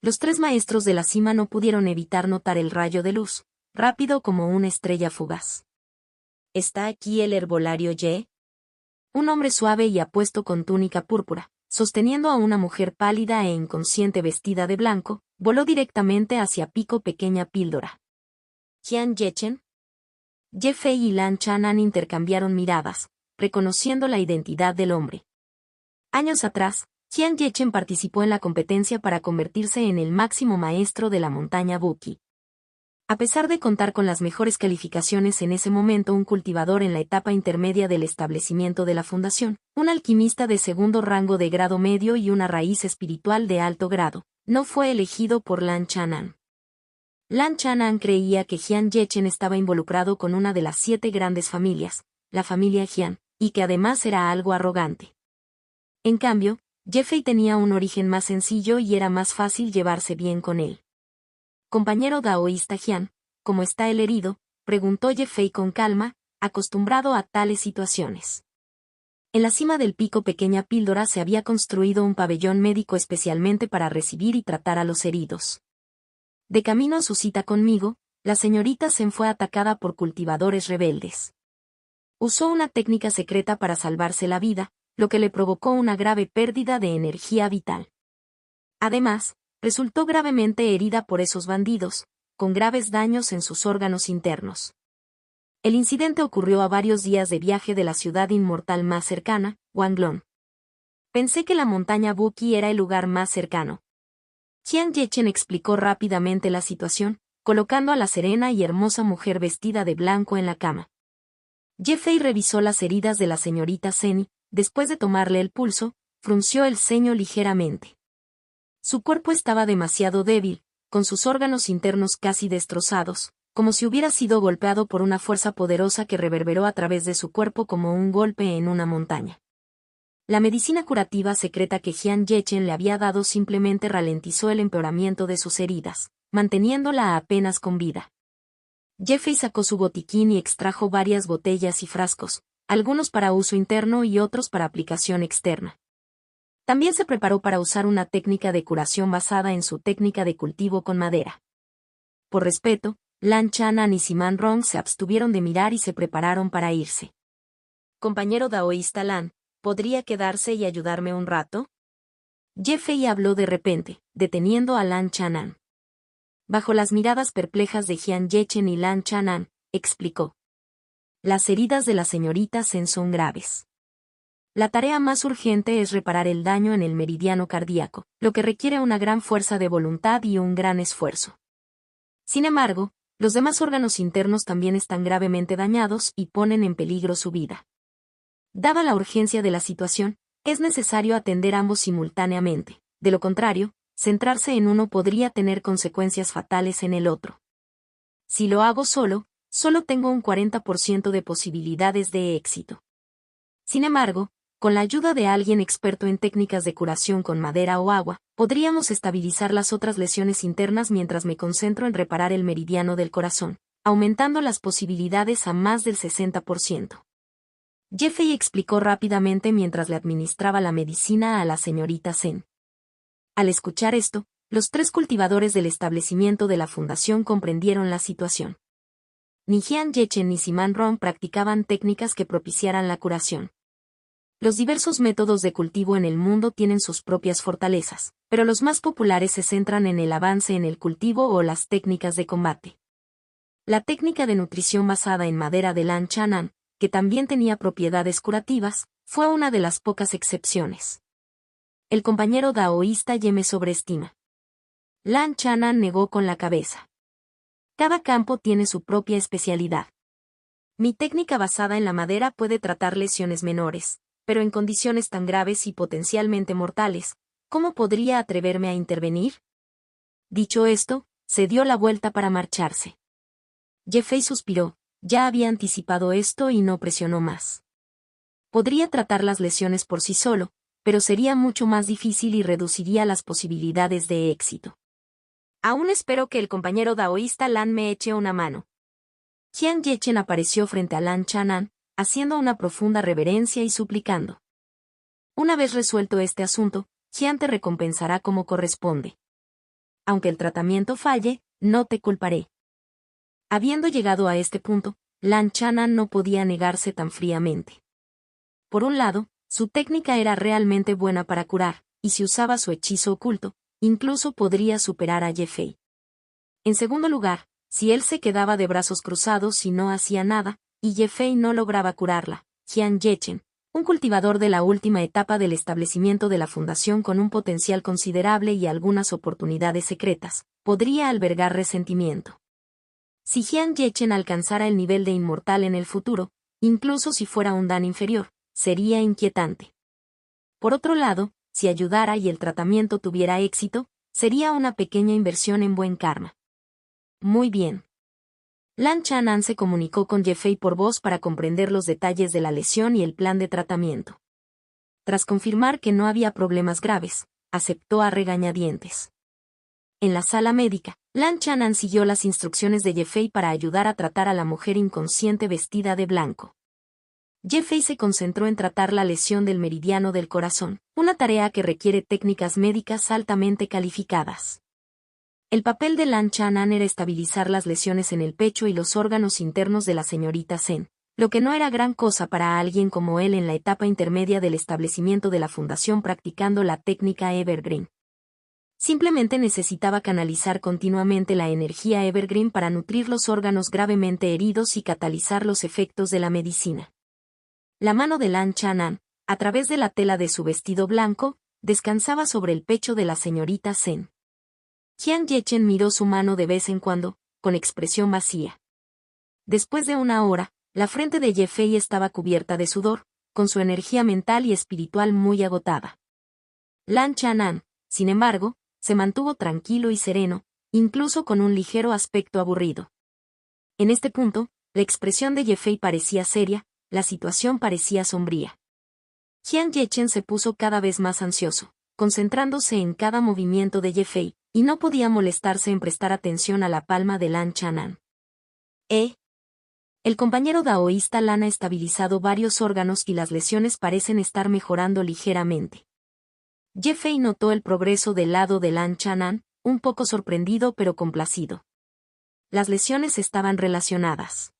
Los 3 maestros de la cima no pudieron evitar notar el rayo de luz, rápido como una estrella fugaz. ¿Está aquí el herbolario Ye? Un hombre suave y apuesto con túnica púrpura, sosteniendo a una mujer pálida e inconsciente vestida de blanco, voló directamente hacia Pico Pequeña Píldora. ¿Jian Yechen? Ye-Fei y Lan Chanan intercambiaron miradas, reconociendo la identidad del hombre. Años atrás, Jian Yechen participó en la competencia para convertirse en el máximo maestro de la montaña Buki. A pesar de contar con las mejores calificaciones en ese momento, un cultivador en la etapa intermedia del establecimiento de la fundación, un alquimista de 2º rango de grado medio y una raíz espiritual de alto grado, no fue elegido por Lan Chanan. Lan Chanan creía que Jian Yechen estaba involucrado con una de las 7 grandes familias, la familia Jian, y que además era algo arrogante. En cambio, Ye-Fei tenía un origen más sencillo y era más fácil llevarse bien con él. Compañero daoísta Jian, ¿cómo está el herido?, preguntó Ye-Fei con calma, acostumbrado a tales situaciones. En la cima del Pico Pequeña Píldora se había construido un pabellón médico especialmente para recibir y tratar a los heridos. De camino a su cita conmigo, la señorita Sen fue atacada por cultivadores rebeldes. Usó una técnica secreta para salvarse la vida, lo que le provocó una grave pérdida de energía vital. Además, resultó gravemente herida por esos bandidos, con graves daños en sus órganos internos. El incidente ocurrió a varios días de viaje de la ciudad inmortal más cercana, Wanglong. Pensé que la montaña Buki era el lugar más cercano. Jian Yechen explicó rápidamente la situación, colocando a la serena y hermosa mujer vestida de blanco en la cama. Ye Fei revisó las heridas de la señorita Sen y, después de tomarle el pulso, frunció el ceño ligeramente. Su cuerpo estaba demasiado débil, con sus órganos internos casi destrozados, como si hubiera sido golpeado por una fuerza poderosa que reverberó a través de su cuerpo como un golpe en una montaña. La medicina curativa secreta que Jian Yechen le había dado simplemente ralentizó el empeoramiento de sus heridas, manteniéndola apenas con vida. Ye Fei sacó su botiquín y extrajo varias botellas y frascos, algunos para uso interno y otros para aplicación externa. También se preparó para usar una técnica de curación basada en su técnica de cultivo con madera. Por respeto, Lan Chanan y Siman Rong se abstuvieron de mirar y se prepararon para irse. Compañero daoísta Lan, ¿podría quedarse y ayudarme un rato? Ye Fei habló de repente, deteniendo a Lan Chanan. Bajo las miradas perplejas de Jian Yechen y Lan Chanan, explicó. Las heridas de la señorita Sen son graves. La tarea más urgente es reparar el daño en el meridiano cardíaco, lo que requiere una gran fuerza de voluntad y un gran esfuerzo. Sin embargo, los demás órganos internos también están gravemente dañados y ponen en peligro su vida. Dada la urgencia de la situación, es necesario atender ambos simultáneamente, de lo contrario, centrarse en uno podría tener consecuencias fatales en el otro. Si lo hago solo tengo un 40% de posibilidades de éxito. Sin embargo, con la ayuda de alguien experto en técnicas de curación con madera o agua, podríamos estabilizar las otras lesiones internas mientras me concentro en reparar el meridiano del corazón, aumentando las posibilidades a más del 60%. Ye Fei explicó rápidamente mientras le administraba la medicina a la señorita Sen. Al escuchar esto, los 3 cultivadores del establecimiento de la fundación comprendieron la situación. Ni Jian Yechen ni Siman Rong practicaban técnicas que propiciaran la curación. Los diversos métodos de cultivo en el mundo tienen sus propias fortalezas, pero los más populares se centran en el avance en el cultivo o las técnicas de combate. La técnica de nutrición basada en madera de Lan Chanan, que también tenía propiedades curativas, fue una de las pocas excepciones. El compañero daoísta Ye me sobreestima. Lan Chanan negó con la cabeza. Cada campo tiene su propia especialidad. Mi técnica basada en la madera puede tratar lesiones menores, pero en condiciones tan graves y potencialmente mortales, ¿cómo podría atreverme a intervenir? Dicho esto, se dio la vuelta para marcharse. Ye Fei suspiró, ya había anticipado esto y no presionó más. Podría tratar las lesiones por sí solo, pero sería mucho más difícil y reduciría las posibilidades de éxito. Aún espero que el compañero daoísta Lan me eche una mano. Jian Yechen apareció frente a Lan Chanan, haciendo una profunda reverencia y suplicando. Una vez resuelto este asunto, Jian te recompensará como corresponde. Aunque el tratamiento falle, no te culparé. Habiendo llegado a este punto, Lan Chanan no podía negarse tan fríamente. Por un lado, su técnica era realmente buena para curar, y si usaba su hechizo oculto, incluso podría superar a Ye Fei. En segundo lugar, si él se quedaba de brazos cruzados y no hacía nada, y Ye Fei no lograba curarla, Jian Yechen, un cultivador de la última etapa del establecimiento de la fundación con un potencial considerable y algunas oportunidades secretas, podría albergar resentimiento. Si Jian Yechen alcanzara el nivel de inmortal en el futuro, incluso si fuera un dan inferior, sería inquietante. Por otro lado, si ayudara y el tratamiento tuviera éxito, sería una pequeña inversión en buen karma. Muy bien. Lan Chanan se comunicó con Ye Fei por voz para comprender los detalles de la lesión y el plan de tratamiento. Tras confirmar que no había problemas graves, aceptó a regañadientes. En la sala médica, Lan Chanan siguió las instrucciones de Ye Fei para ayudar a tratar a la mujer inconsciente vestida de blanco. Ye Fei se concentró en tratar la lesión del meridiano del corazón, una tarea que requiere técnicas médicas altamente calificadas. El papel de Lan Chanan era estabilizar las lesiones en el pecho y los órganos internos de la señorita Zen, lo que no era gran cosa para alguien como él en la etapa intermedia del establecimiento de la fundación practicando la técnica Evergreen. Simplemente necesitaba canalizar continuamente la energía Evergreen para nutrir los órganos gravemente heridos y catalizar los efectos de la medicina. La mano de Lan Chanan, a través de la tela de su vestido blanco, descansaba sobre el pecho de la señorita Zen. Jian Yechen miró su mano de vez en cuando, con expresión vacía. Después de una hora, la frente de Ye Fei estaba cubierta de sudor, con su energía mental y espiritual muy agotada. Lan Chanan, sin embargo, se mantuvo tranquilo y sereno, incluso con un ligero aspecto aburrido. En este punto, la expresión de Ye Fei parecía seria, la situación parecía sombría. Jian Yechen se puso cada vez más ansioso, concentrándose en cada movimiento de Ye Fei, y no podía molestarse en prestar atención a la palma de Lan Chanan. El compañero daoísta Lan ha estabilizado varios órganos y las lesiones parecen estar mejorando ligeramente. Ye Fei notó el progreso del lado de Lan Chanan, un poco sorprendido pero complacido. Las lesiones estaban relacionadas.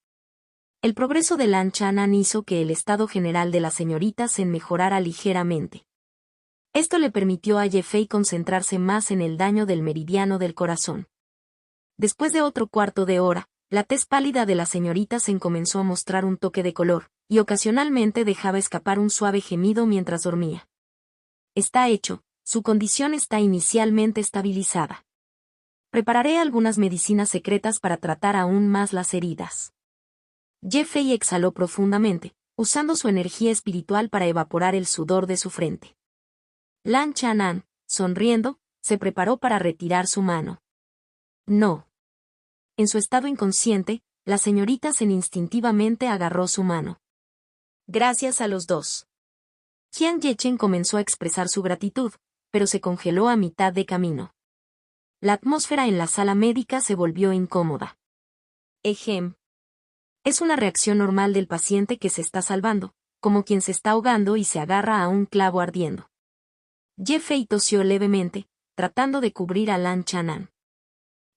El progreso de Lan Chanan hizo que el estado general de la señorita Zen mejorara ligeramente. Esto le permitió a Ye Fei concentrarse más en el daño del meridiano del corazón. Después de otro cuarto de hora, la tez pálida de la señorita Zen comenzó a mostrar un toque de color, y ocasionalmente dejaba escapar un suave gemido mientras dormía. Está hecho, su condición está inicialmente estabilizada. Prepararé algunas medicinas secretas para tratar aún más las heridas. Ye Fei exhaló profundamente, usando su energía espiritual para evaporar el sudor de su frente. Lan Chanan, sonriendo, se preparó para retirar su mano. No. En su estado inconsciente, la señorita Zen instintivamente agarró su mano. Gracias a los dos. Jian Yechen comenzó a expresar su gratitud, pero se congeló a mitad de camino. La atmósfera en la sala médica se volvió incómoda. Es una reacción normal del paciente que se está salvando, como quien se está ahogando y se agarra a un clavo ardiendo. Ye Fei tosió levemente, tratando de cubrir a Lan Chanan.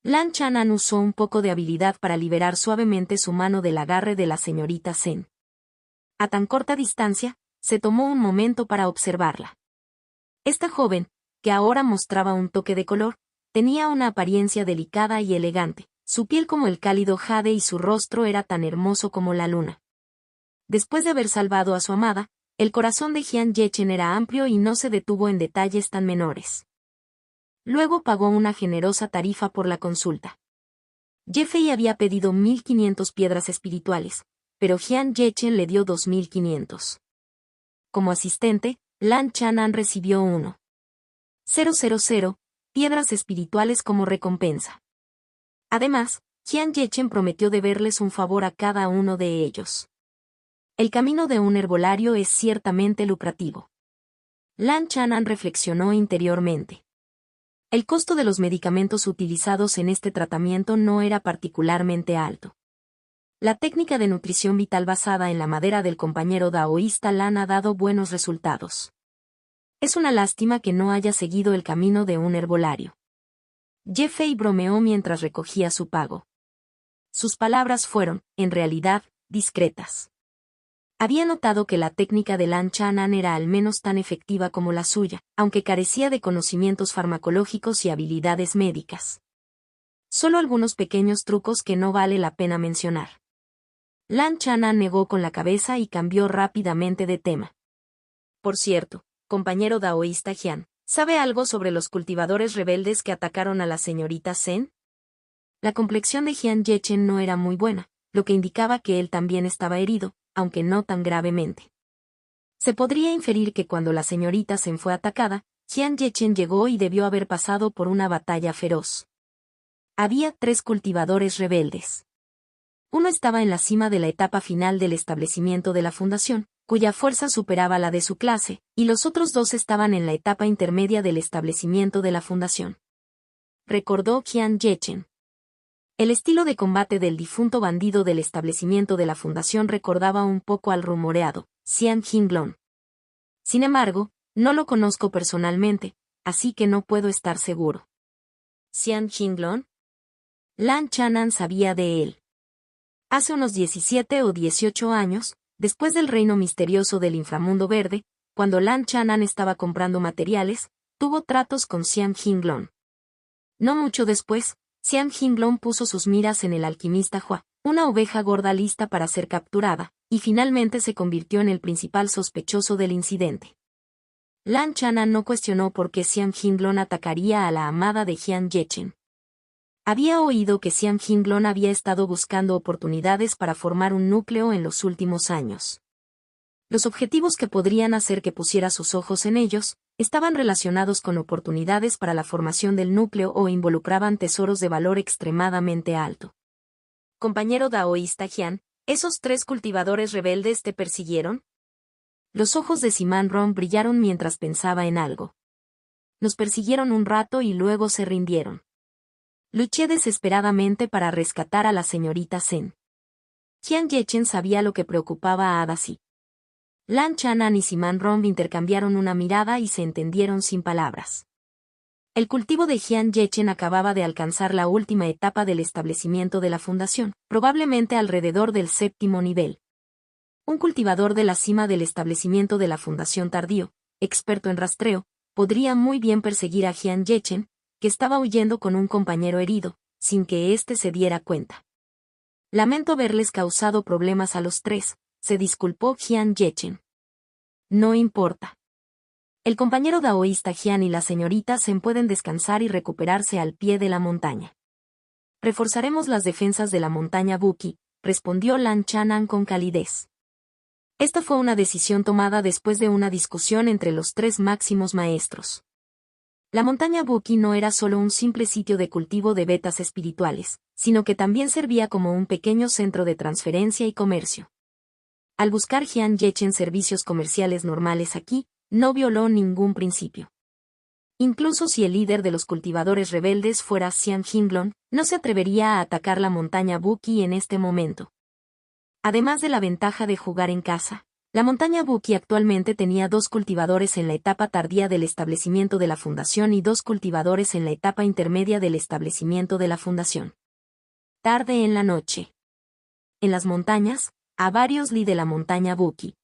Lan Chanan usó un poco de habilidad para liberar suavemente su mano del agarre de la señorita Zen. A tan corta distancia, se tomó un momento para observarla. Esta joven, que ahora mostraba un toque de color, tenía una apariencia delicada y elegante, su piel como el cálido jade y su rostro era tan hermoso como la luna. Después de haber salvado a su amada, el corazón de Jian Yechen era amplio y no se detuvo en detalles tan menores. Luego pagó una generosa tarifa por la consulta. Ye Fei había pedido 1500 piedras espirituales, pero Jian Yechen le dio 2500. Como asistente, Lan Chanan recibió 1,000 piedras espirituales como recompensa. Además, Jian Yechen prometió deberles un favor a cada uno de ellos. El camino de un herbolario es ciertamente lucrativo. Lan Chanan reflexionó interiormente. El costo de los medicamentos utilizados en este tratamiento no era particularmente alto. La técnica de nutrición vital basada en la madera del compañero daoísta Lan ha dado buenos resultados. Es una lástima que no haya seguido el camino de un herbolario. Ye Fei bromeó mientras recogía su pago. Sus palabras fueron, en realidad, discretas. Había notado que la técnica de Lan Chanan era al menos tan efectiva como la suya, aunque carecía de conocimientos farmacológicos y habilidades médicas. Solo algunos pequeños trucos que no vale la pena mencionar. Lan Chanan negó con la cabeza y cambió rápidamente de tema. Por cierto, compañero daoísta Jian, ¿sabe algo sobre los cultivadores rebeldes que atacaron a la señorita Zen? La complexión de Jian Yechen no era muy buena, lo que indicaba que él también estaba herido, aunque no tan gravemente. Se podría inferir que cuando la señorita Zen fue atacada, Jian Yechen llegó y debió haber pasado por una batalla feroz. Había 3 cultivadores rebeldes. Uno estaba en la cima de la etapa final del establecimiento de la fundación, cuya fuerza superaba la de su clase, y los otros 2 estaban en la etapa intermedia del establecimiento de la fundación. Recordó Jian Yechen. El estilo de combate del difunto bandido del establecimiento de la fundación recordaba un poco al rumoreado Xian Jinglong. Sin embargo, no lo conozco personalmente, así que no puedo estar seguro. Xian Jinglong? Lan Chanan sabía de él. Hace unos 17 o 18 años, después del reino misterioso del inframundo verde, cuando Lan Chanan estaba comprando materiales, tuvo tratos con Xian Jinglong. No mucho después, Xian Jinglong puso sus miras en el alquimista Hua, una oveja gorda lista para ser capturada, y finalmente se convirtió en el principal sospechoso del incidente. Lan Chanan no cuestionó por qué Xian Jinglong atacaría a la amada de Jian Yechen. Había oído que Xian Jinglong había estado buscando oportunidades para formar un núcleo en los últimos años. Los objetivos que podrían hacer que pusiera sus ojos en ellos, estaban relacionados con oportunidades para la formación del núcleo o involucraban tesoros de valor extremadamente alto. Compañero daoísta Jian, ¿esos 3 cultivadores rebeldes te persiguieron? Los ojos de Simán Ron brillaron mientras pensaba en algo. Nos persiguieron un rato y luego se rindieron. Luché desesperadamente para rescatar a la señorita Zen. Jian Yechen sabía lo que preocupaba a Adasi. Lan Chanan y Simán Ron intercambiaron una mirada y se entendieron sin palabras. El cultivo de Jian Yechen acababa de alcanzar la última etapa del establecimiento de la fundación, probablemente alrededor del 7º nivel. Un cultivador de la cima del establecimiento de la fundación tardío, experto en rastreo, podría muy bien perseguir a Jian Yechen, que estaba huyendo con un compañero herido, sin que éste se diera cuenta. Lamento haberles causado problemas a los 3, se disculpó Jian Yechen. No importa. El compañero daoísta Jian y la señorita Zen pueden descansar y recuperarse al pie de la montaña. Reforzaremos las defensas de la montaña Buki, respondió Lan Chanan con calidez. Esta fue una decisión tomada después de una discusión entre los 3 máximos maestros. La montaña Buki no era solo un simple sitio de cultivo de vetas espirituales, sino que también servía como un pequeño centro de transferencia y comercio. Al buscar Jian Yechen servicios comerciales normales aquí, no violó ningún principio. Incluso si el líder de los cultivadores rebeldes fuera Xian Jinglong, no se atrevería a atacar la montaña Buki en este momento. Además de la ventaja de jugar en casa, la montaña Buki actualmente tenía 2 cultivadores en la etapa tardía del establecimiento de la fundación y 2 cultivadores en la etapa intermedia del establecimiento de la fundación. Tarde en la noche. En las montañas, a varios li de la montaña Buki.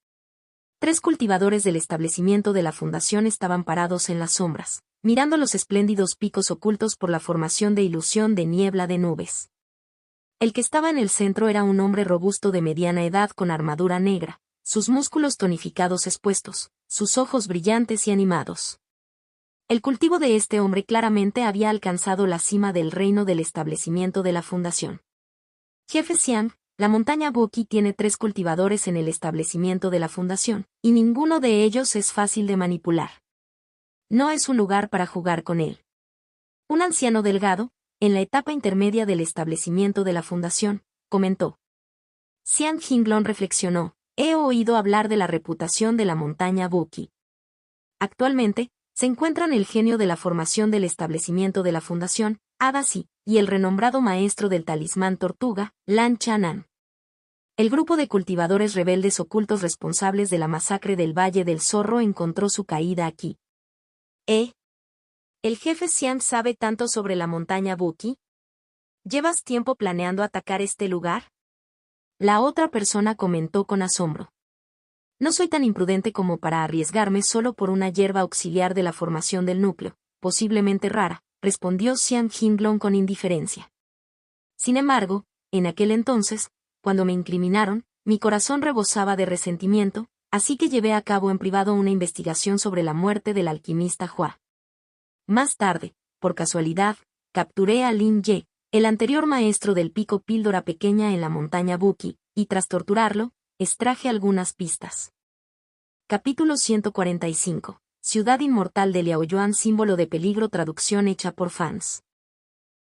3 cultivadores del establecimiento de la fundación estaban parados en las sombras, mirando los espléndidos picos ocultos por la formación de ilusión de niebla de nubes. El que estaba en el centro era un hombre robusto de mediana edad con armadura negra, sus músculos tonificados expuestos, sus ojos brillantes y animados. El cultivo de este hombre claramente había alcanzado la cima del reino del establecimiento de la fundación. Jefe Xiang, la montaña Buki tiene 3 cultivadores en el establecimiento de la fundación, y ninguno de ellos es fácil de manipular. No es un lugar para jugar con él. Un anciano delgado, en la etapa intermedia del establecimiento de la fundación, comentó. Xian Jinglong reflexionó. He oído hablar de la reputación de la montaña Buki. Actualmente, se encuentran el genio de la formación del establecimiento de la fundación, Adasi, y el renombrado maestro del talismán tortuga, Lan Chanan. El grupo de cultivadores rebeldes ocultos responsables de la masacre del Valle del Zorro encontró su caída aquí. ¿El jefe Xiang sabe tanto sobre la montaña Buki? ¿Llevas tiempo planeando atacar este lugar? La otra persona comentó con asombro. No soy tan imprudente como para arriesgarme solo por una hierba auxiliar de la formación del núcleo, posiblemente rara, respondió Xian Jinglong con indiferencia. Sin embargo, en aquel entonces, cuando me incriminaron, mi corazón rebosaba de resentimiento, así que llevé a cabo en privado una investigación sobre la muerte del alquimista Hua. Más tarde, por casualidad, capturé a Lin Ye, el anterior maestro del pico píldora pequeña en la montaña Buki, y tras torturarlo, extraje algunas pistas. Capítulo 145. Ciudad inmortal de Liaoyuan, símbolo de peligro, traducción hecha por fans.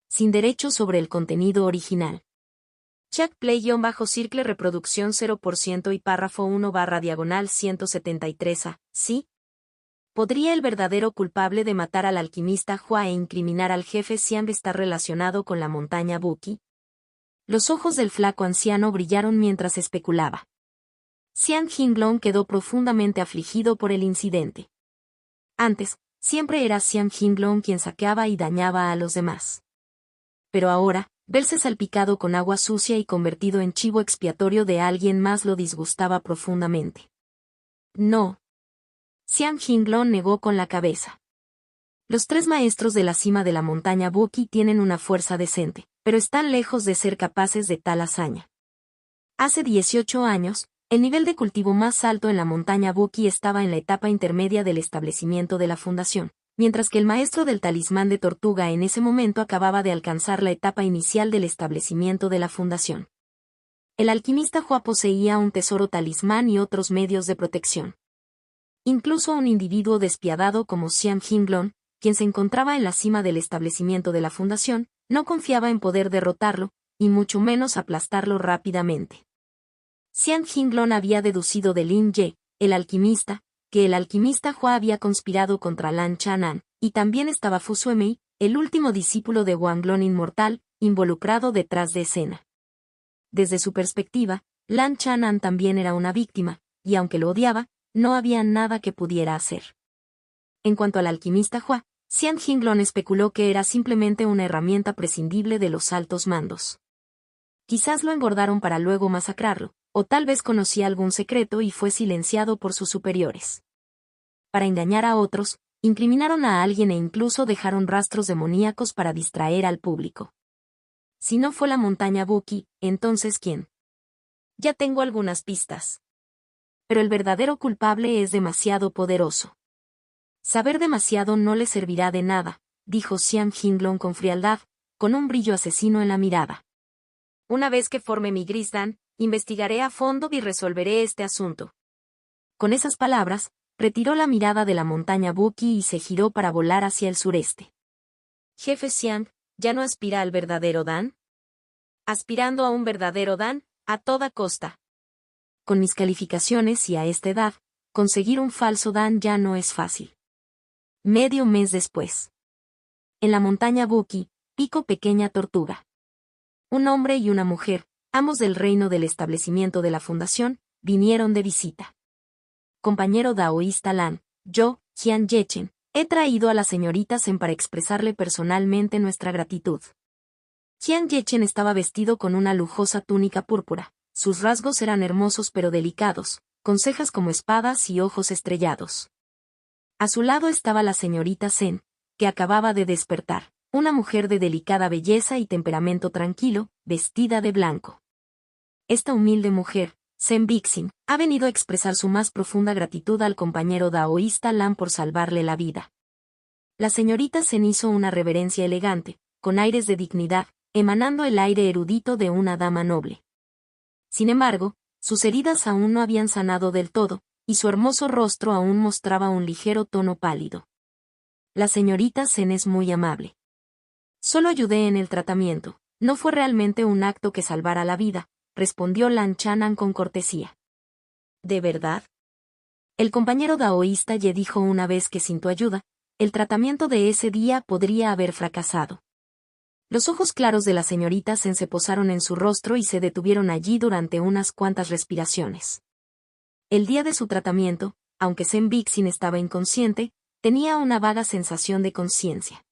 Sin derechos sobre el contenido original. Check play-circle reproducción 0% y párrafo 1/173 ¿sí? ¿Podría el verdadero culpable de matar al alquimista Hua e incriminar al jefe Xiang estar relacionado con la montaña Buki? Los ojos del flaco anciano brillaron mientras especulaba. Xian Jinglong quedó profundamente afligido por el incidente. Antes, siempre era Xian Jinglong quien saqueaba y dañaba a los demás. Pero ahora, verse salpicado con agua sucia y convertido en chivo expiatorio de alguien más lo disgustaba profundamente. No. Xian Jinglong negó con la cabeza. Los 3 maestros de la cima de la montaña Buki tienen una fuerza decente, pero están lejos de ser capaces de tal hazaña. Hace 18 años, el nivel de cultivo más alto en la montaña Buki estaba en la etapa intermedia del establecimiento de la fundación, mientras que el maestro del talismán de tortuga en ese momento acababa de alcanzar la etapa inicial del establecimiento de la fundación. El alquimista Hua poseía un tesoro talismán y otros medios de protección. Incluso un individuo despiadado como Xian Jinglong, quien se encontraba en la cima del establecimiento de la fundación, no confiaba en poder derrotarlo, y mucho menos aplastarlo rápidamente. Xian Jinglong había deducido de Lin Ye, el alquimista, que el alquimista Hua había conspirado contra Lan Chanan, y también estaba Fu Suemei, el último discípulo de Wanglong inmortal, involucrado detrás de escena. Desde su perspectiva, Lan Chanan también era una víctima, y aunque lo odiaba, no había nada que pudiera hacer. En cuanto al alquimista Hua, Xian Jinglong especuló que era simplemente una herramienta prescindible de los altos mandos. Quizás lo engordaron para luego masacrarlo, o tal vez conocía algún secreto y fue silenciado por sus superiores. Para engañar a otros, incriminaron a alguien e incluso dejaron rastros demoníacos para distraer al público. Si no fue la montaña Buki, entonces ¿quién? Ya tengo algunas pistas. Pero el verdadero culpable es demasiado poderoso. Saber demasiado no le servirá de nada, dijo Xian Jinglong con frialdad, con un brillo asesino en la mirada. Una vez que forme mi Grisdan, investigaré a fondo y resolveré este asunto. Con esas palabras, retiró la mirada de la montaña Buki y se giró para volar hacia el sureste. Jefe Xiang, ¿ya no aspira al verdadero Dan? Aspirando a un verdadero Dan, a toda costa. Con mis calificaciones y a esta edad, conseguir un falso Dan ya no es fácil. Medio mes después. En la montaña Buki, pico pequeña tortuga. Un hombre y una mujer, ambos del reino del establecimiento de la fundación, vinieron de visita. Compañero daoísta Lan, yo, Jian Yechen, he traído a la señorita Zen para expresarle personalmente nuestra gratitud. Jian Yechen estaba vestido con una lujosa túnica púrpura, sus rasgos eran hermosos pero delicados, con cejas como espadas y ojos estrellados. A su lado estaba la señorita Zen, que acababa de despertar, una mujer de delicada belleza y temperamento tranquilo, vestida de blanco. Esta humilde mujer, Zen Bixin, ha venido a expresar su más profunda gratitud al compañero daoísta Lan por salvarle la vida. La señorita Zen hizo una reverencia elegante, con aires de dignidad, emanando el aire erudito de una dama noble. Sin embargo, sus heridas aún no habían sanado del todo, y su hermoso rostro aún mostraba un ligero tono pálido. La señorita Zen es muy amable. Solo ayudé en el tratamiento, no fue realmente un acto que salvara la vida, respondió Lan Chanan con cortesía. ¿De verdad? El compañero daoísta Ye dijo una vez que sin tu ayuda, el tratamiento de ese día podría haber fracasado. Los ojos claros de la señorita Zen se posaron en su rostro y se detuvieron allí durante unas cuantas respiraciones. El día de su tratamiento, aunque Zen Bixin estaba inconsciente, tenía una vaga sensación de conciencia.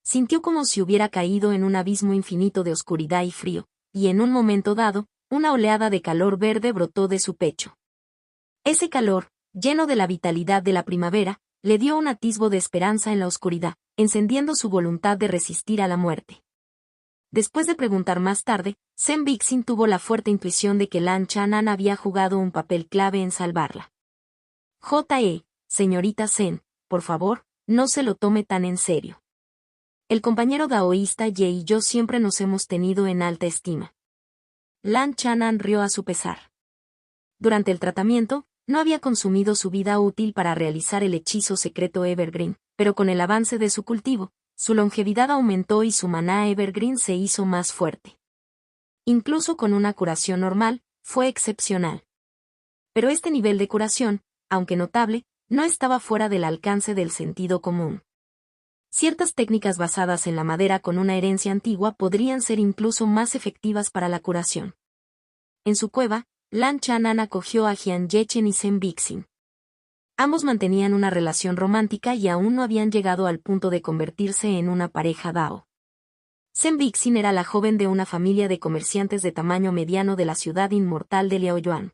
Sintió como si hubiera caído en un abismo infinito de oscuridad y frío, y en un momento dado, una oleada de calor verde brotó de su pecho. Ese calor, lleno de la vitalidad de la primavera, le dio un atisbo de esperanza en la oscuridad, encendiendo su voluntad de resistir a la muerte. Después de preguntar más tarde, Zen Bixin tuvo la fuerte intuición de que Lan Chanan había jugado un papel clave en salvarla. Señorita Zen, por favor, no se lo tome tan en serio. El compañero daoísta Ye y yo siempre nos hemos tenido en alta estima. Lan Chanan rió a su pesar. Durante el tratamiento, no había consumido su vida útil para realizar el hechizo secreto Evergreen, pero con el avance de su cultivo, su longevidad aumentó y su maná Evergreen se hizo más fuerte. Incluso con una curación normal, fue excepcional. Pero este nivel de curación, aunque notable, no estaba fuera del alcance del sentido común. Ciertas técnicas basadas en la madera con una herencia antigua podrían ser incluso más efectivas para la curación. En su cueva, Lan Chanan acogió a Jian Yechen y Zen Bixin. Ambos mantenían una relación romántica y aún no habían llegado al punto de convertirse en una pareja Dao. Zhen Bixin era la joven de una familia de comerciantes de tamaño mediano de la ciudad inmortal de Liaoyuan.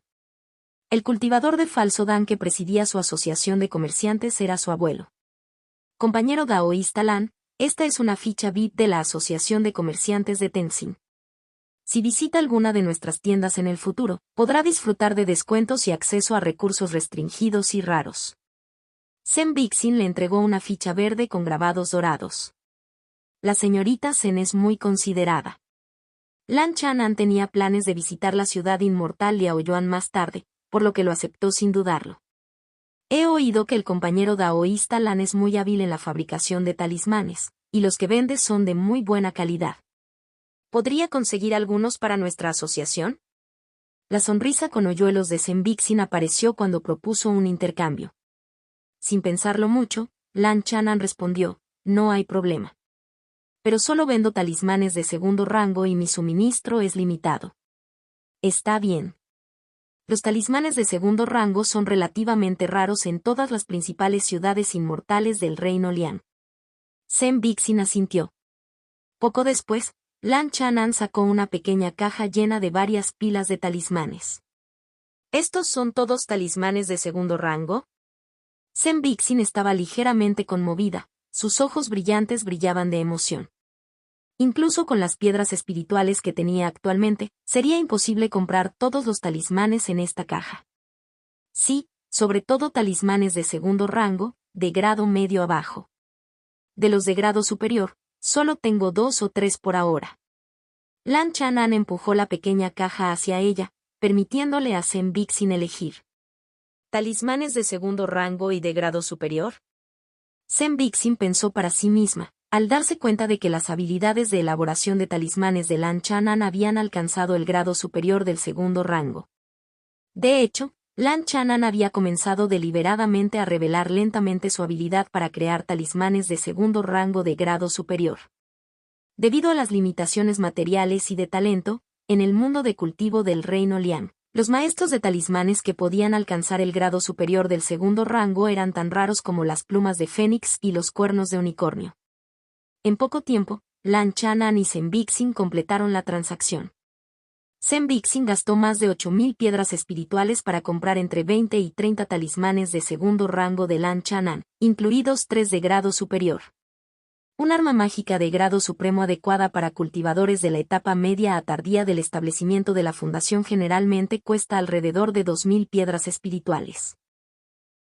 El cultivador de falso Dan que presidía su asociación de comerciantes era su abuelo. Compañero daoísta Lan, esta es una ficha VIP de la Asociación de Comerciantes de Tenzin. Si visita alguna de nuestras tiendas en el futuro, podrá disfrutar de descuentos y acceso a recursos restringidos y raros. Zhen Bixin le entregó una ficha verde con grabados dorados. La señorita Zhen es muy considerada. Lan Chanan tenía planes de visitar la ciudad inmortal Liaoyuan más tarde, por lo que lo aceptó sin dudarlo. He oído que el compañero daoísta Lan es muy hábil en la fabricación de talismanes, y los que vende son de muy buena calidad. ¿Podría conseguir algunos para nuestra asociación? La sonrisa con hoyuelos de Zhen Bixin apareció cuando propuso un intercambio. Sin pensarlo mucho, Lan Chanan respondió, no hay problema. Pero solo vendo talismanes de segundo rango y mi suministro es limitado. Está bien. Los talismanes de segundo rango son relativamente raros en todas las principales ciudades inmortales del reino Lian. Zhen Bixin asintió. Poco después, Lan Chanan sacó una pequeña caja llena de varias pilas de talismanes. ¿Estos son todos talismanes de segundo rango? Zhen Bixin estaba ligeramente conmovida, sus ojos brillantes brillaban de emoción. Incluso con las piedras espirituales que tenía actualmente, sería imposible comprar todos los talismanes en esta caja. Sí, sobre todo talismanes de segundo rango, de grado medio abajo. De los de grado superior, solo tengo 2 o 3 por ahora. Lan Chanan empujó la pequeña caja hacia ella, permitiéndole a Zhen Bixin elegir. ¿Talismanes de segundo rango y de grado superior? Zhen Bixin pensó para sí misma, al darse cuenta de que las habilidades de elaboración de talismanes de Lan Chanan habían alcanzado el grado superior del segundo rango. De hecho, Lan Chanan había comenzado deliberadamente a revelar lentamente su habilidad para crear talismanes de segundo rango de grado superior. Debido a las limitaciones materiales y de talento, en el mundo de cultivo del reino Lian, los maestros de talismanes que podían alcanzar el grado superior del segundo rango eran tan raros como las plumas de fénix y los cuernos de unicornio. En poco tiempo, Lan Chanan y Zhen Bixin completaron la transacción. Zhen Bixin gastó más de 8.000 piedras espirituales para comprar entre 20 y 30 talismanes de segundo rango de Lan Chanan, incluidos 3 de grado superior. Un arma mágica de grado supremo adecuada para cultivadores de la etapa media a tardía del establecimiento de la fundación generalmente cuesta alrededor de 2.000 piedras espirituales.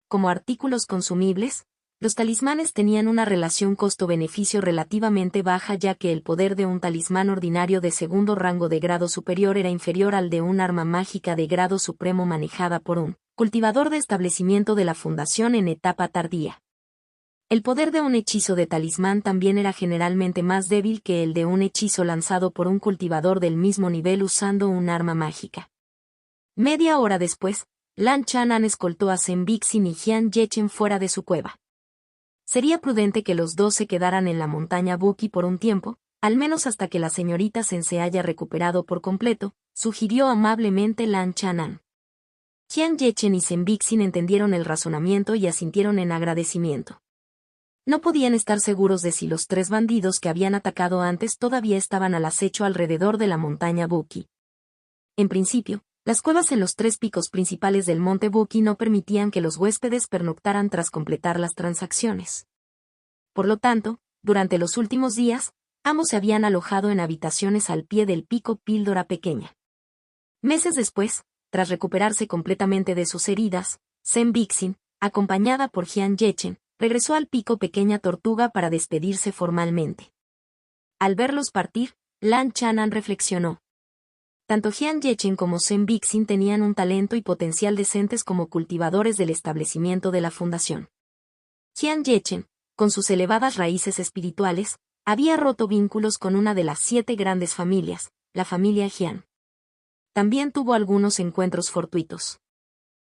Como artículos consumibles, los talismanes tenían una relación costo-beneficio relativamente baja ya que el poder de un talismán ordinario de segundo rango de grado superior era inferior al de un arma mágica de grado supremo manejada por un cultivador de establecimiento de la fundación en etapa tardía. El poder de un hechizo de talismán también era generalmente más débil que el de un hechizo lanzado por un cultivador del mismo nivel usando un arma mágica. Media hora después, Lan Chanan escoltó a Zhen Bixin y Jian Yechen fuera de su cueva. Sería prudente que los dos se quedaran en la montaña Buki por un tiempo, al menos hasta que la señorita Zhen se haya recuperado por completo, sugirió amablemente Lan Chanan. Jian Yechen y Zhen Bixin entendieron el razonamiento y asintieron en agradecimiento. No podían estar seguros de si los 3 bandidos que habían atacado antes todavía estaban al acecho alrededor de la montaña Buki. En principio, las cuevas en los 3 picos principales del monte Buki no permitían que los huéspedes pernoctaran tras completar las transacciones. Por lo tanto, durante los últimos días, ambos se habían alojado en habitaciones al pie del pico Píldora Pequeña. Meses después, tras recuperarse completamente de sus heridas, Zhen Bixin, acompañada por Jian Yechen, regresó al pico Pequeña Tortuga para despedirse formalmente. Al verlos partir, Lan Chanan reflexionó. Tanto Jian Yechen como Zhen Bixin tenían un talento y potencial decentes como cultivadores del establecimiento de la fundación. Jian Yechen, con sus elevadas raíces espirituales, había roto vínculos con una de las 7 grandes familias, la familia Jian. También tuvo algunos encuentros fortuitos.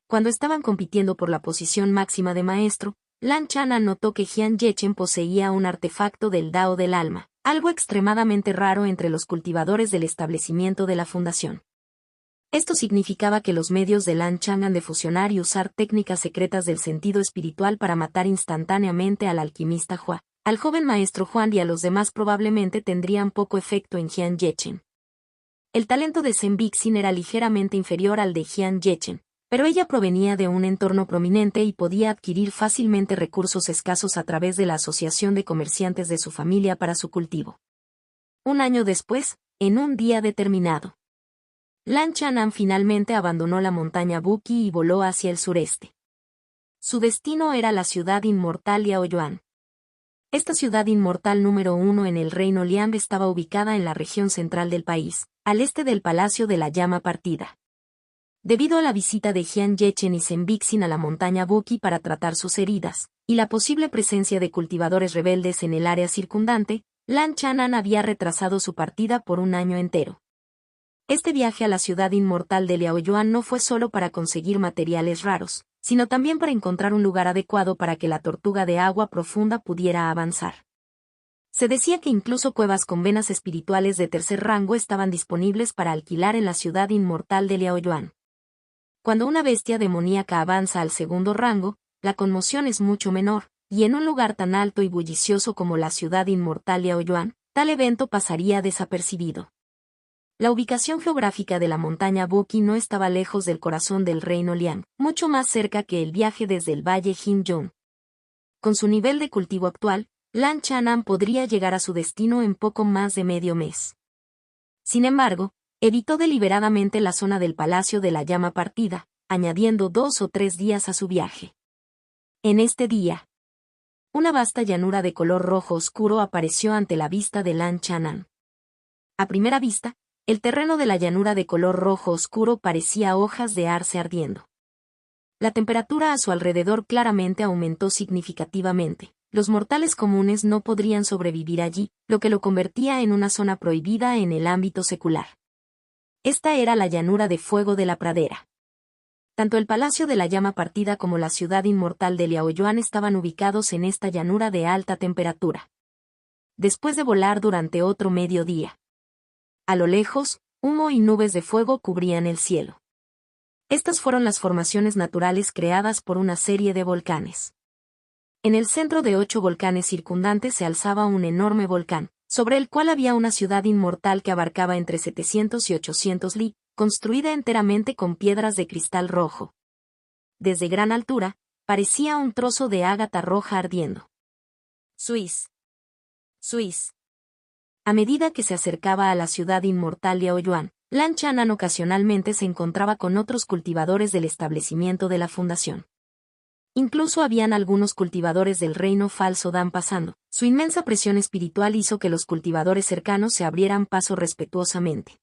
Cuando estaban compitiendo por la posición máxima de maestro, Lan Chanan notó que Jian Yechen poseía un artefacto del Dao del alma, algo extremadamente raro entre los cultivadores del establecimiento de la fundación. Esto significaba que los medios de Lan Chang'an de fusionar y usar técnicas secretas del sentido espiritual para matar instantáneamente al alquimista Hua, al joven maestro Huan y a los demás probablemente tendrían poco efecto en Jian Yechen. El talento de Zhen Bixin era ligeramente inferior al de Jian Yechen, pero ella provenía de un entorno prominente y podía adquirir fácilmente recursos escasos a través de la asociación de comerciantes de su familia para su cultivo. Un año después, en un día determinado, Lan Chang'an finalmente abandonó la montaña Buqi y voló hacia el sureste. Su destino era la ciudad inmortal Liaoyuan. Esta ciudad inmortal número 1 en el reino Liang estaba ubicada en la región central del país, al este del Palacio de la Llama Partida. Debido a la visita de Jian Yechen y Zhen Bixin a la montaña Buqi para tratar sus heridas, y la posible presencia de cultivadores rebeldes en el área circundante, Lan Chang'an había retrasado su partida por un año entero. Este viaje a la ciudad inmortal de Liaoyuan no fue solo para conseguir materiales raros, sino también para encontrar un lugar adecuado para que la tortuga de agua profunda pudiera avanzar. Se decía que incluso cuevas con venas espirituales de tercer rango estaban disponibles para alquilar en la ciudad inmortal de Liaoyuan. Cuando una bestia demoníaca avanza al segundo rango, la conmoción es mucho menor, y en un lugar tan alto y bullicioso como la ciudad inmortal Liaoyuan, tal evento pasaría desapercibido. La ubicación geográfica de la montaña Buqi no estaba lejos del corazón del reino Liang, mucho más cerca que el viaje desde el valle Jinzhong. Con su nivel de cultivo actual, Lan Chang'an podría llegar a su destino en poco más de medio mes. Sin embargo, evitó deliberadamente la zona del Palacio de la Llama Partida, añadiendo 2 o 3 días a su viaje. En este día, una vasta llanura de color rojo oscuro apareció ante la vista de Lan Chang'an. A primera vista, el terreno de la llanura de color rojo oscuro parecía hojas de arce ardiendo. La temperatura a su alrededor claramente aumentó significativamente. Los mortales comunes no podrían sobrevivir allí, lo que lo convertía en una zona prohibida en el ámbito secular. Esta era la llanura de fuego de la pradera. Tanto el Palacio de la Llama Partida como la ciudad inmortal de Liaoyuan estaban ubicados en esta llanura de alta temperatura. Después de volar durante otro mediodía, a lo lejos, humo y nubes de fuego cubrían el cielo. Estas fueron las formaciones naturales creadas por una serie de volcanes. En el centro de 8 volcanes circundantes se alzaba un enorme volcán, sobre el cual había una ciudad inmortal que abarcaba entre 700 y 800 li, construida enteramente con piedras de cristal rojo. Desde gran altura, parecía un trozo de ágata roja ardiendo. Suiz. A medida que se acercaba a la ciudad inmortal Liaoyuan, Lan Chang'an ocasionalmente se encontraba con otros cultivadores del establecimiento de la fundación. Incluso habían algunos cultivadores del reino falso Dan pasando. Su inmensa presión espiritual hizo que los cultivadores cercanos se abrieran paso respetuosamente.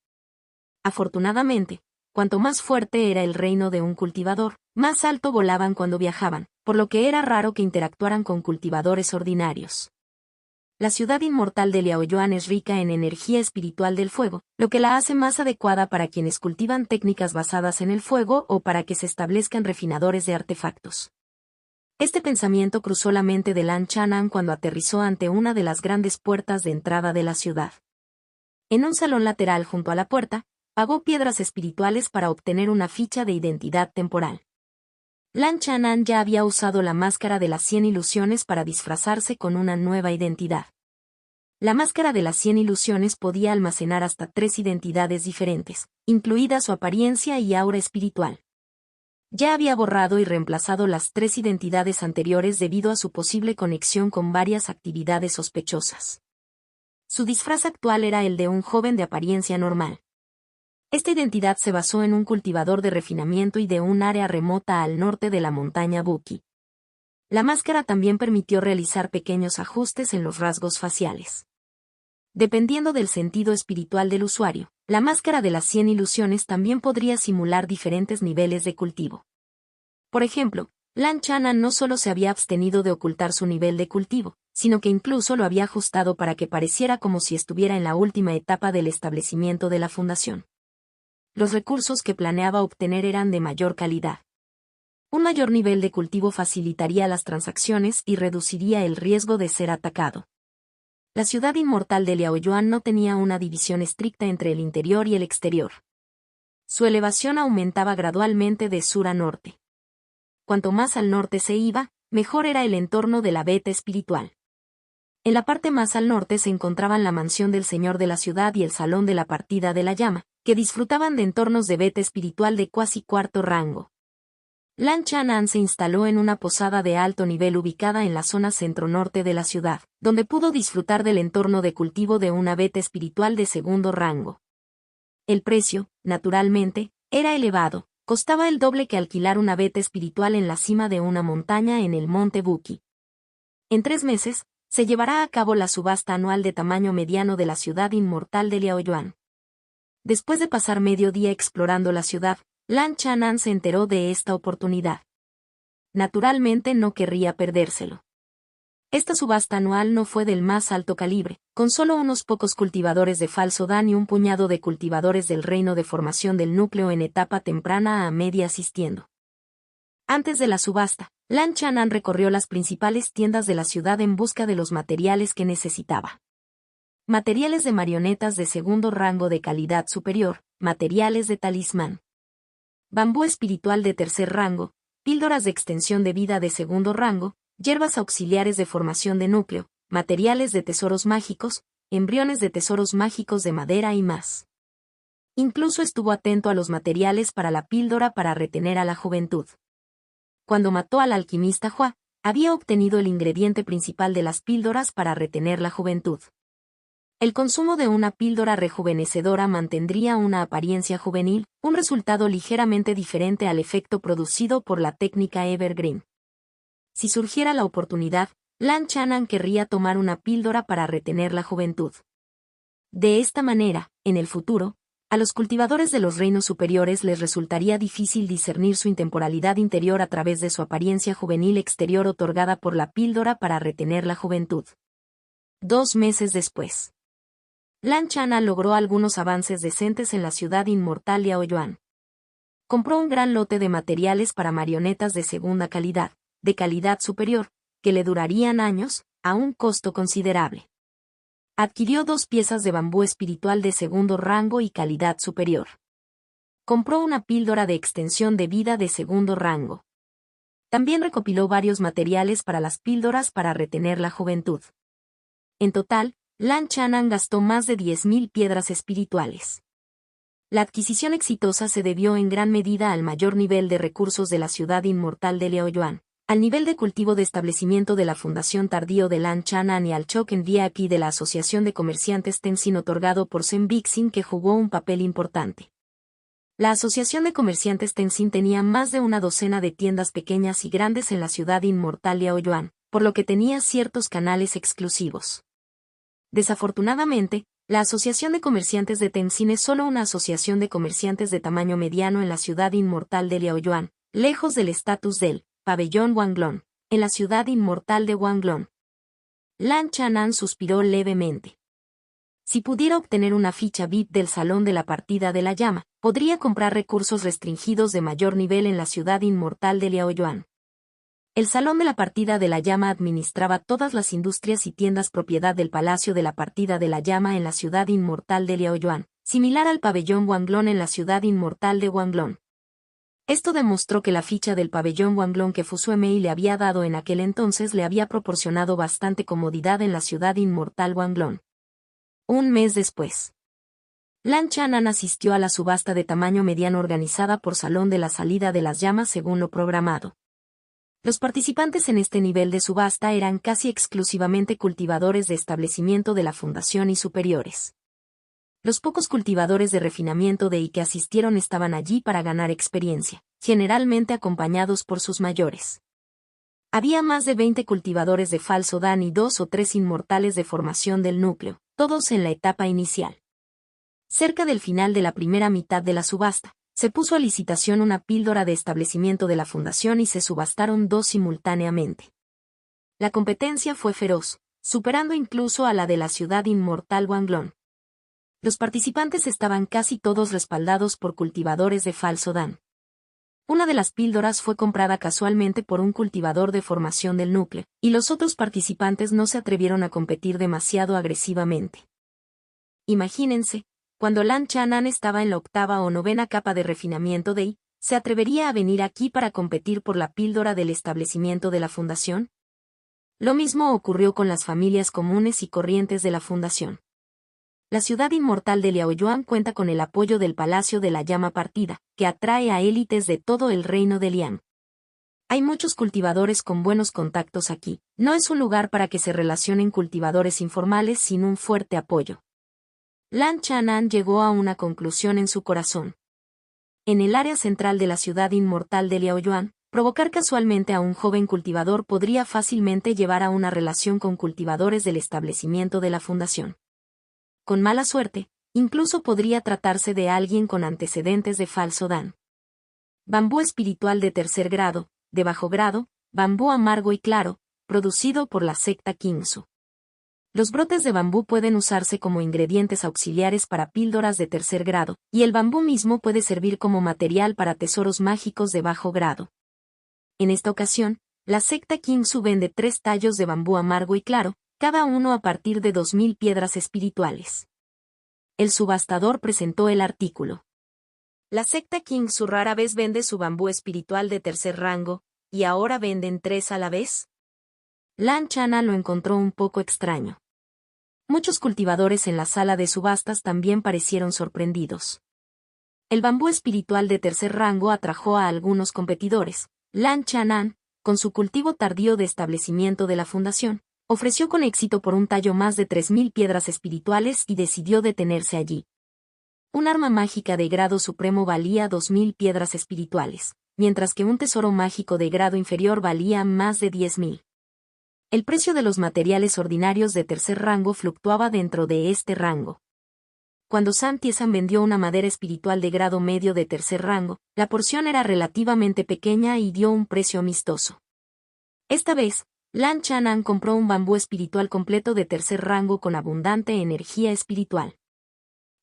Afortunadamente, cuanto más fuerte era el reino de un cultivador, más alto volaban cuando viajaban, por lo que era raro que interactuaran con cultivadores ordinarios. La ciudad inmortal de Liaoyuan es rica en energía espiritual del fuego, lo que la hace más adecuada para quienes cultivan técnicas basadas en el fuego o para que se establezcan refinadores de artefactos. Este pensamiento cruzó la mente de Lan Chang'an cuando aterrizó ante una de las grandes puertas de entrada de la ciudad. En un salón lateral junto a la puerta, pagó piedras espirituales para obtener una ficha de identidad temporal. Lan Chang'an ya había usado la máscara de las 100 ilusiones para disfrazarse con una nueva identidad. La máscara de las 100 ilusiones podía almacenar hasta 3 identidades diferentes, incluida su apariencia y aura espiritual. Ya había borrado y reemplazado las 3 identidades anteriores debido a su posible conexión con varias actividades sospechosas. Su disfraz actual era el de un joven de apariencia normal. Esta identidad se basó en un cultivador de refinamiento y de un área remota al norte de la montaña Buqi. La máscara también permitió realizar pequeños ajustes en los rasgos faciales. Dependiendo del sentido espiritual del usuario, la máscara de las 100 ilusiones también podría simular diferentes niveles de cultivo. Por ejemplo, Lan Chang'an no solo se había abstenido de ocultar su nivel de cultivo, sino que incluso lo había ajustado para que pareciera como si estuviera en la última etapa del establecimiento de la fundación. Los recursos que planeaba obtener eran de mayor calidad. Un mayor nivel de cultivo facilitaría las transacciones y reduciría el riesgo de ser atacado. La ciudad inmortal de Liaoyuan no tenía una división estricta entre el interior y el exterior. Su elevación aumentaba gradualmente de sur a norte. Cuanto más al norte se iba, mejor era el entorno de la veta espiritual. En la parte más al norte se encontraban la mansión del señor de la ciudad y el salón de la partida de la llama, que disfrutaban de entornos de veta espiritual de cuasi cuarto rango. Lan Chanan se instaló en una posada de alto nivel ubicada en la zona centro-norte de la ciudad, donde pudo disfrutar del entorno de cultivo de una veta espiritual de segundo rango. El precio, naturalmente, era elevado, costaba el doble que alquilar una veta espiritual en la cima de una montaña en el monte Buki. En 3 meses, se llevará a cabo la subasta anual de tamaño mediano de la ciudad inmortal de Liaoyuan. Después de pasar medio día explorando la ciudad, Lan Chanan se enteró de esta oportunidad. Naturalmente no querría perdérselo. Esta subasta anual no fue del más alto calibre, con solo unos pocos cultivadores de falso Dan y un puñado de cultivadores del reino de formación del núcleo en etapa temprana a media asistiendo. Antes de la subasta, Lan Chanan recorrió las principales tiendas de la ciudad en busca de los materiales que necesitaba. Materiales de marionetas de segundo rango de calidad superior, materiales de talismán. Bambú espiritual de tercer rango, píldoras de extensión de vida de segundo rango, hierbas auxiliares de formación de núcleo, materiales de tesoros mágicos, embriones de tesoros mágicos de madera y más. Incluso estuvo atento a los materiales para la píldora para retener a la juventud. Cuando mató al alquimista Hua, había obtenido el ingrediente principal de las píldoras para retener la juventud. El consumo de una píldora rejuvenecedora mantendría una apariencia juvenil, un resultado ligeramente diferente al efecto producido por la técnica Evergreen. Si surgiera la oportunidad, Lan Chanan querría tomar una píldora para retener la juventud. De esta manera, en el futuro, a los cultivadores de los reinos superiores les resultaría difícil discernir su intemporalidad interior a través de su apariencia juvenil exterior otorgada por la píldora para retener la juventud. 2 meses después, Lan Chanan logró algunos avances decentes en la ciudad inmortal Liaoyuan. Compró un gran lote de materiales para marionetas de segunda calidad, de calidad superior, que le durarían años, a un costo considerable. Adquirió 2 piezas de bambú espiritual de segundo rango y calidad superior. Compró una píldora de extensión de vida de segundo rango. También recopiló varios materiales para las píldoras para retener la juventud. En total, Lan Chanan gastó más de 10.000 piedras espirituales. La adquisición exitosa se debió en gran medida al mayor nivel de recursos de la ciudad inmortal de Liaoyuan, al nivel de cultivo de establecimiento de la Fundación Tardío de Lan Chanan y al Choken VIP de la Asociación de Comerciantes Tenzin otorgado por Sen Bixin que jugó un papel importante. La Asociación de Comerciantes Tenzin tenía más de una docena de tiendas pequeñas y grandes en la ciudad inmortal Liaoyuan, por lo que tenía ciertos canales exclusivos. Desafortunadamente, la Asociación de Comerciantes de Tenzin es solo una asociación de comerciantes de tamaño mediano en la ciudad inmortal de Liaoyuan, lejos del estatus del Pabellón Wanglong, en la ciudad inmortal de Wanglong. Lan Chanan suspiró levemente. Si pudiera obtener una ficha VIP del Salón de la Partida de la Llama, podría comprar recursos restringidos de mayor nivel en la ciudad inmortal de Liaoyuan. El Salón de la Partida de la Llama administraba todas las industrias y tiendas propiedad del Palacio de la Partida de la Llama en la ciudad inmortal de Liaoyuan, similar al Pabellón Wanglong en la ciudad inmortal de Wanglong. Esto demostró que la ficha del Pabellón Wanglong que Fusuemei le había dado en aquel entonces le había proporcionado bastante comodidad en la ciudad inmortal Wanglong. 1 mes después, Lan Chanan asistió a la subasta de tamaño mediano organizada por Salón de la Salida de las Llamas según lo programado. Los participantes en este nivel de subasta eran casi exclusivamente cultivadores de establecimiento de la Fundación y superiores. Los pocos cultivadores de refinamiento de I que asistieron estaban allí para ganar experiencia, generalmente acompañados por sus mayores. Había más de 20 cultivadores de falso Dan y 2 o 3 inmortales de formación del núcleo, todos en la etapa inicial. Cerca del final de la primera mitad de la subasta, se puso a licitación una píldora de establecimiento de la Fundación y se subastaron 2 simultáneamente. La competencia fue feroz, superando incluso a la de la ciudad inmortal Wanglong. Los participantes estaban casi todos respaldados por cultivadores de falso Dan. Una de las píldoras fue comprada casualmente por un cultivador de formación del núcleo, y los otros participantes no se atrevieron a competir demasiado agresivamente. Imagínense, Cuando Lan Chanan estaba en la 8ª o 9ª capa de refinamiento de I, ¿se atrevería a venir aquí para competir por la píldora del establecimiento de la fundación? Lo mismo ocurrió con las familias comunes y corrientes de la fundación. La ciudad inmortal de Liaoyuan cuenta con el apoyo del Palacio de la Llama Partida, que atrae a élites de todo el reino de Liang. Hay muchos cultivadores con buenos contactos aquí. No es un lugar para que se relacionen cultivadores informales sin un fuerte apoyo. Lan Chanan llegó a una conclusión en su corazón. En el área central de la ciudad inmortal de Liaoyuan, provocar casualmente a un joven cultivador podría fácilmente llevar a una relación con cultivadores del establecimiento de la fundación. Con mala suerte, incluso podría tratarse de alguien con antecedentes de falso dan. Bambú espiritual de 3er grado, de bajo grado, bambú amargo y claro, producido por la secta Kingsu. Los brotes de bambú pueden usarse como ingredientes auxiliares para píldoras de 3er grado, y el bambú mismo puede servir como material para tesoros mágicos de bajo grado. En esta ocasión, la secta Kingsu vende 3 tallos de bambú amargo y claro, cada uno a partir de 2000 piedras espirituales. El subastador presentó el artículo. La secta Kingsu rara vez vende su bambú espiritual de 3er rango, ¿y ahora venden 3 a la vez? Lan Chanan lo encontró un poco extraño. Muchos cultivadores en la sala de subastas también parecieron sorprendidos. El bambú espiritual de 3er rango atrajo a algunos competidores. Lan Chanan, con su cultivo tardío de establecimiento de la fundación, ofreció con éxito por un tallo más de 3000 piedras espirituales y decidió detenerse allí. Un arma mágica de grado supremo valía 2000 piedras espirituales, mientras que un tesoro mágico de grado inferior valía más de 10.000. El precio de los materiales ordinarios de 3er rango fluctuaba dentro de este rango. Cuando Sam Tiesan vendió una madera espiritual de grado medio de 3er rango, la porción era relativamente pequeña y dio un precio amistoso. Esta vez, Lan Chanan compró un bambú espiritual completo de 3er rango con abundante energía espiritual.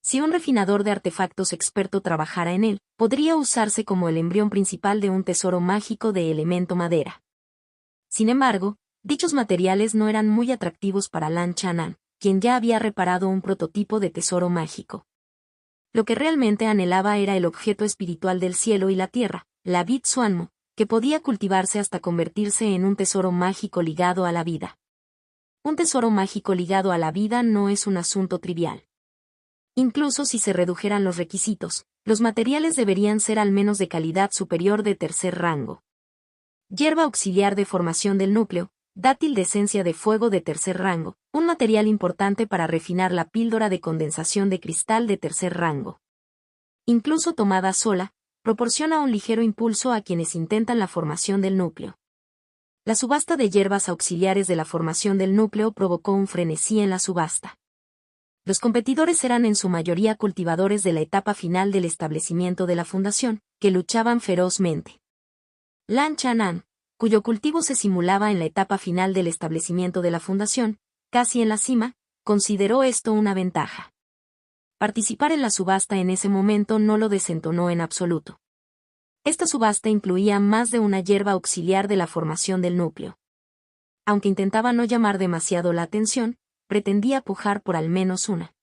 Si un refinador de artefactos experto trabajara en él, podría usarse como el embrión principal de un tesoro mágico de elemento madera. Sin embargo, dichos materiales no eran muy atractivos para Lan Chanan, quien ya había reparado un prototipo de tesoro mágico. Lo que realmente anhelaba era el objeto espiritual del cielo y la tierra, la Vid Suanmo, que podía cultivarse hasta convertirse en un tesoro mágico ligado a la vida. Un tesoro mágico ligado a la vida no es un asunto trivial. Incluso si se redujeran los requisitos, los materiales deberían ser al menos de calidad superior de 3er rango. Hierba auxiliar de formación del núcleo, dátil de esencia de fuego de 3er rango, un material importante para refinar la píldora de condensación de cristal de 3er rango. Incluso tomada sola, proporciona un ligero impulso a quienes intentan la formación del núcleo. La subasta de hierbas auxiliares de la formación del núcleo provocó un frenesí en la subasta. Los competidores eran en su mayoría cultivadores de la etapa final del establecimiento de la fundación, que luchaban ferozmente. Lan Chanan, cuyo cultivo se simulaba en la etapa final del establecimiento de la fundación, casi en la cima, consideró esto una ventaja. Participar en la subasta en ese momento no lo desentonó en absoluto. Esta subasta incluía más de una hierba auxiliar de la formación del núcleo. Aunque intentaba no llamar demasiado la atención, pretendía pujar por al menos una.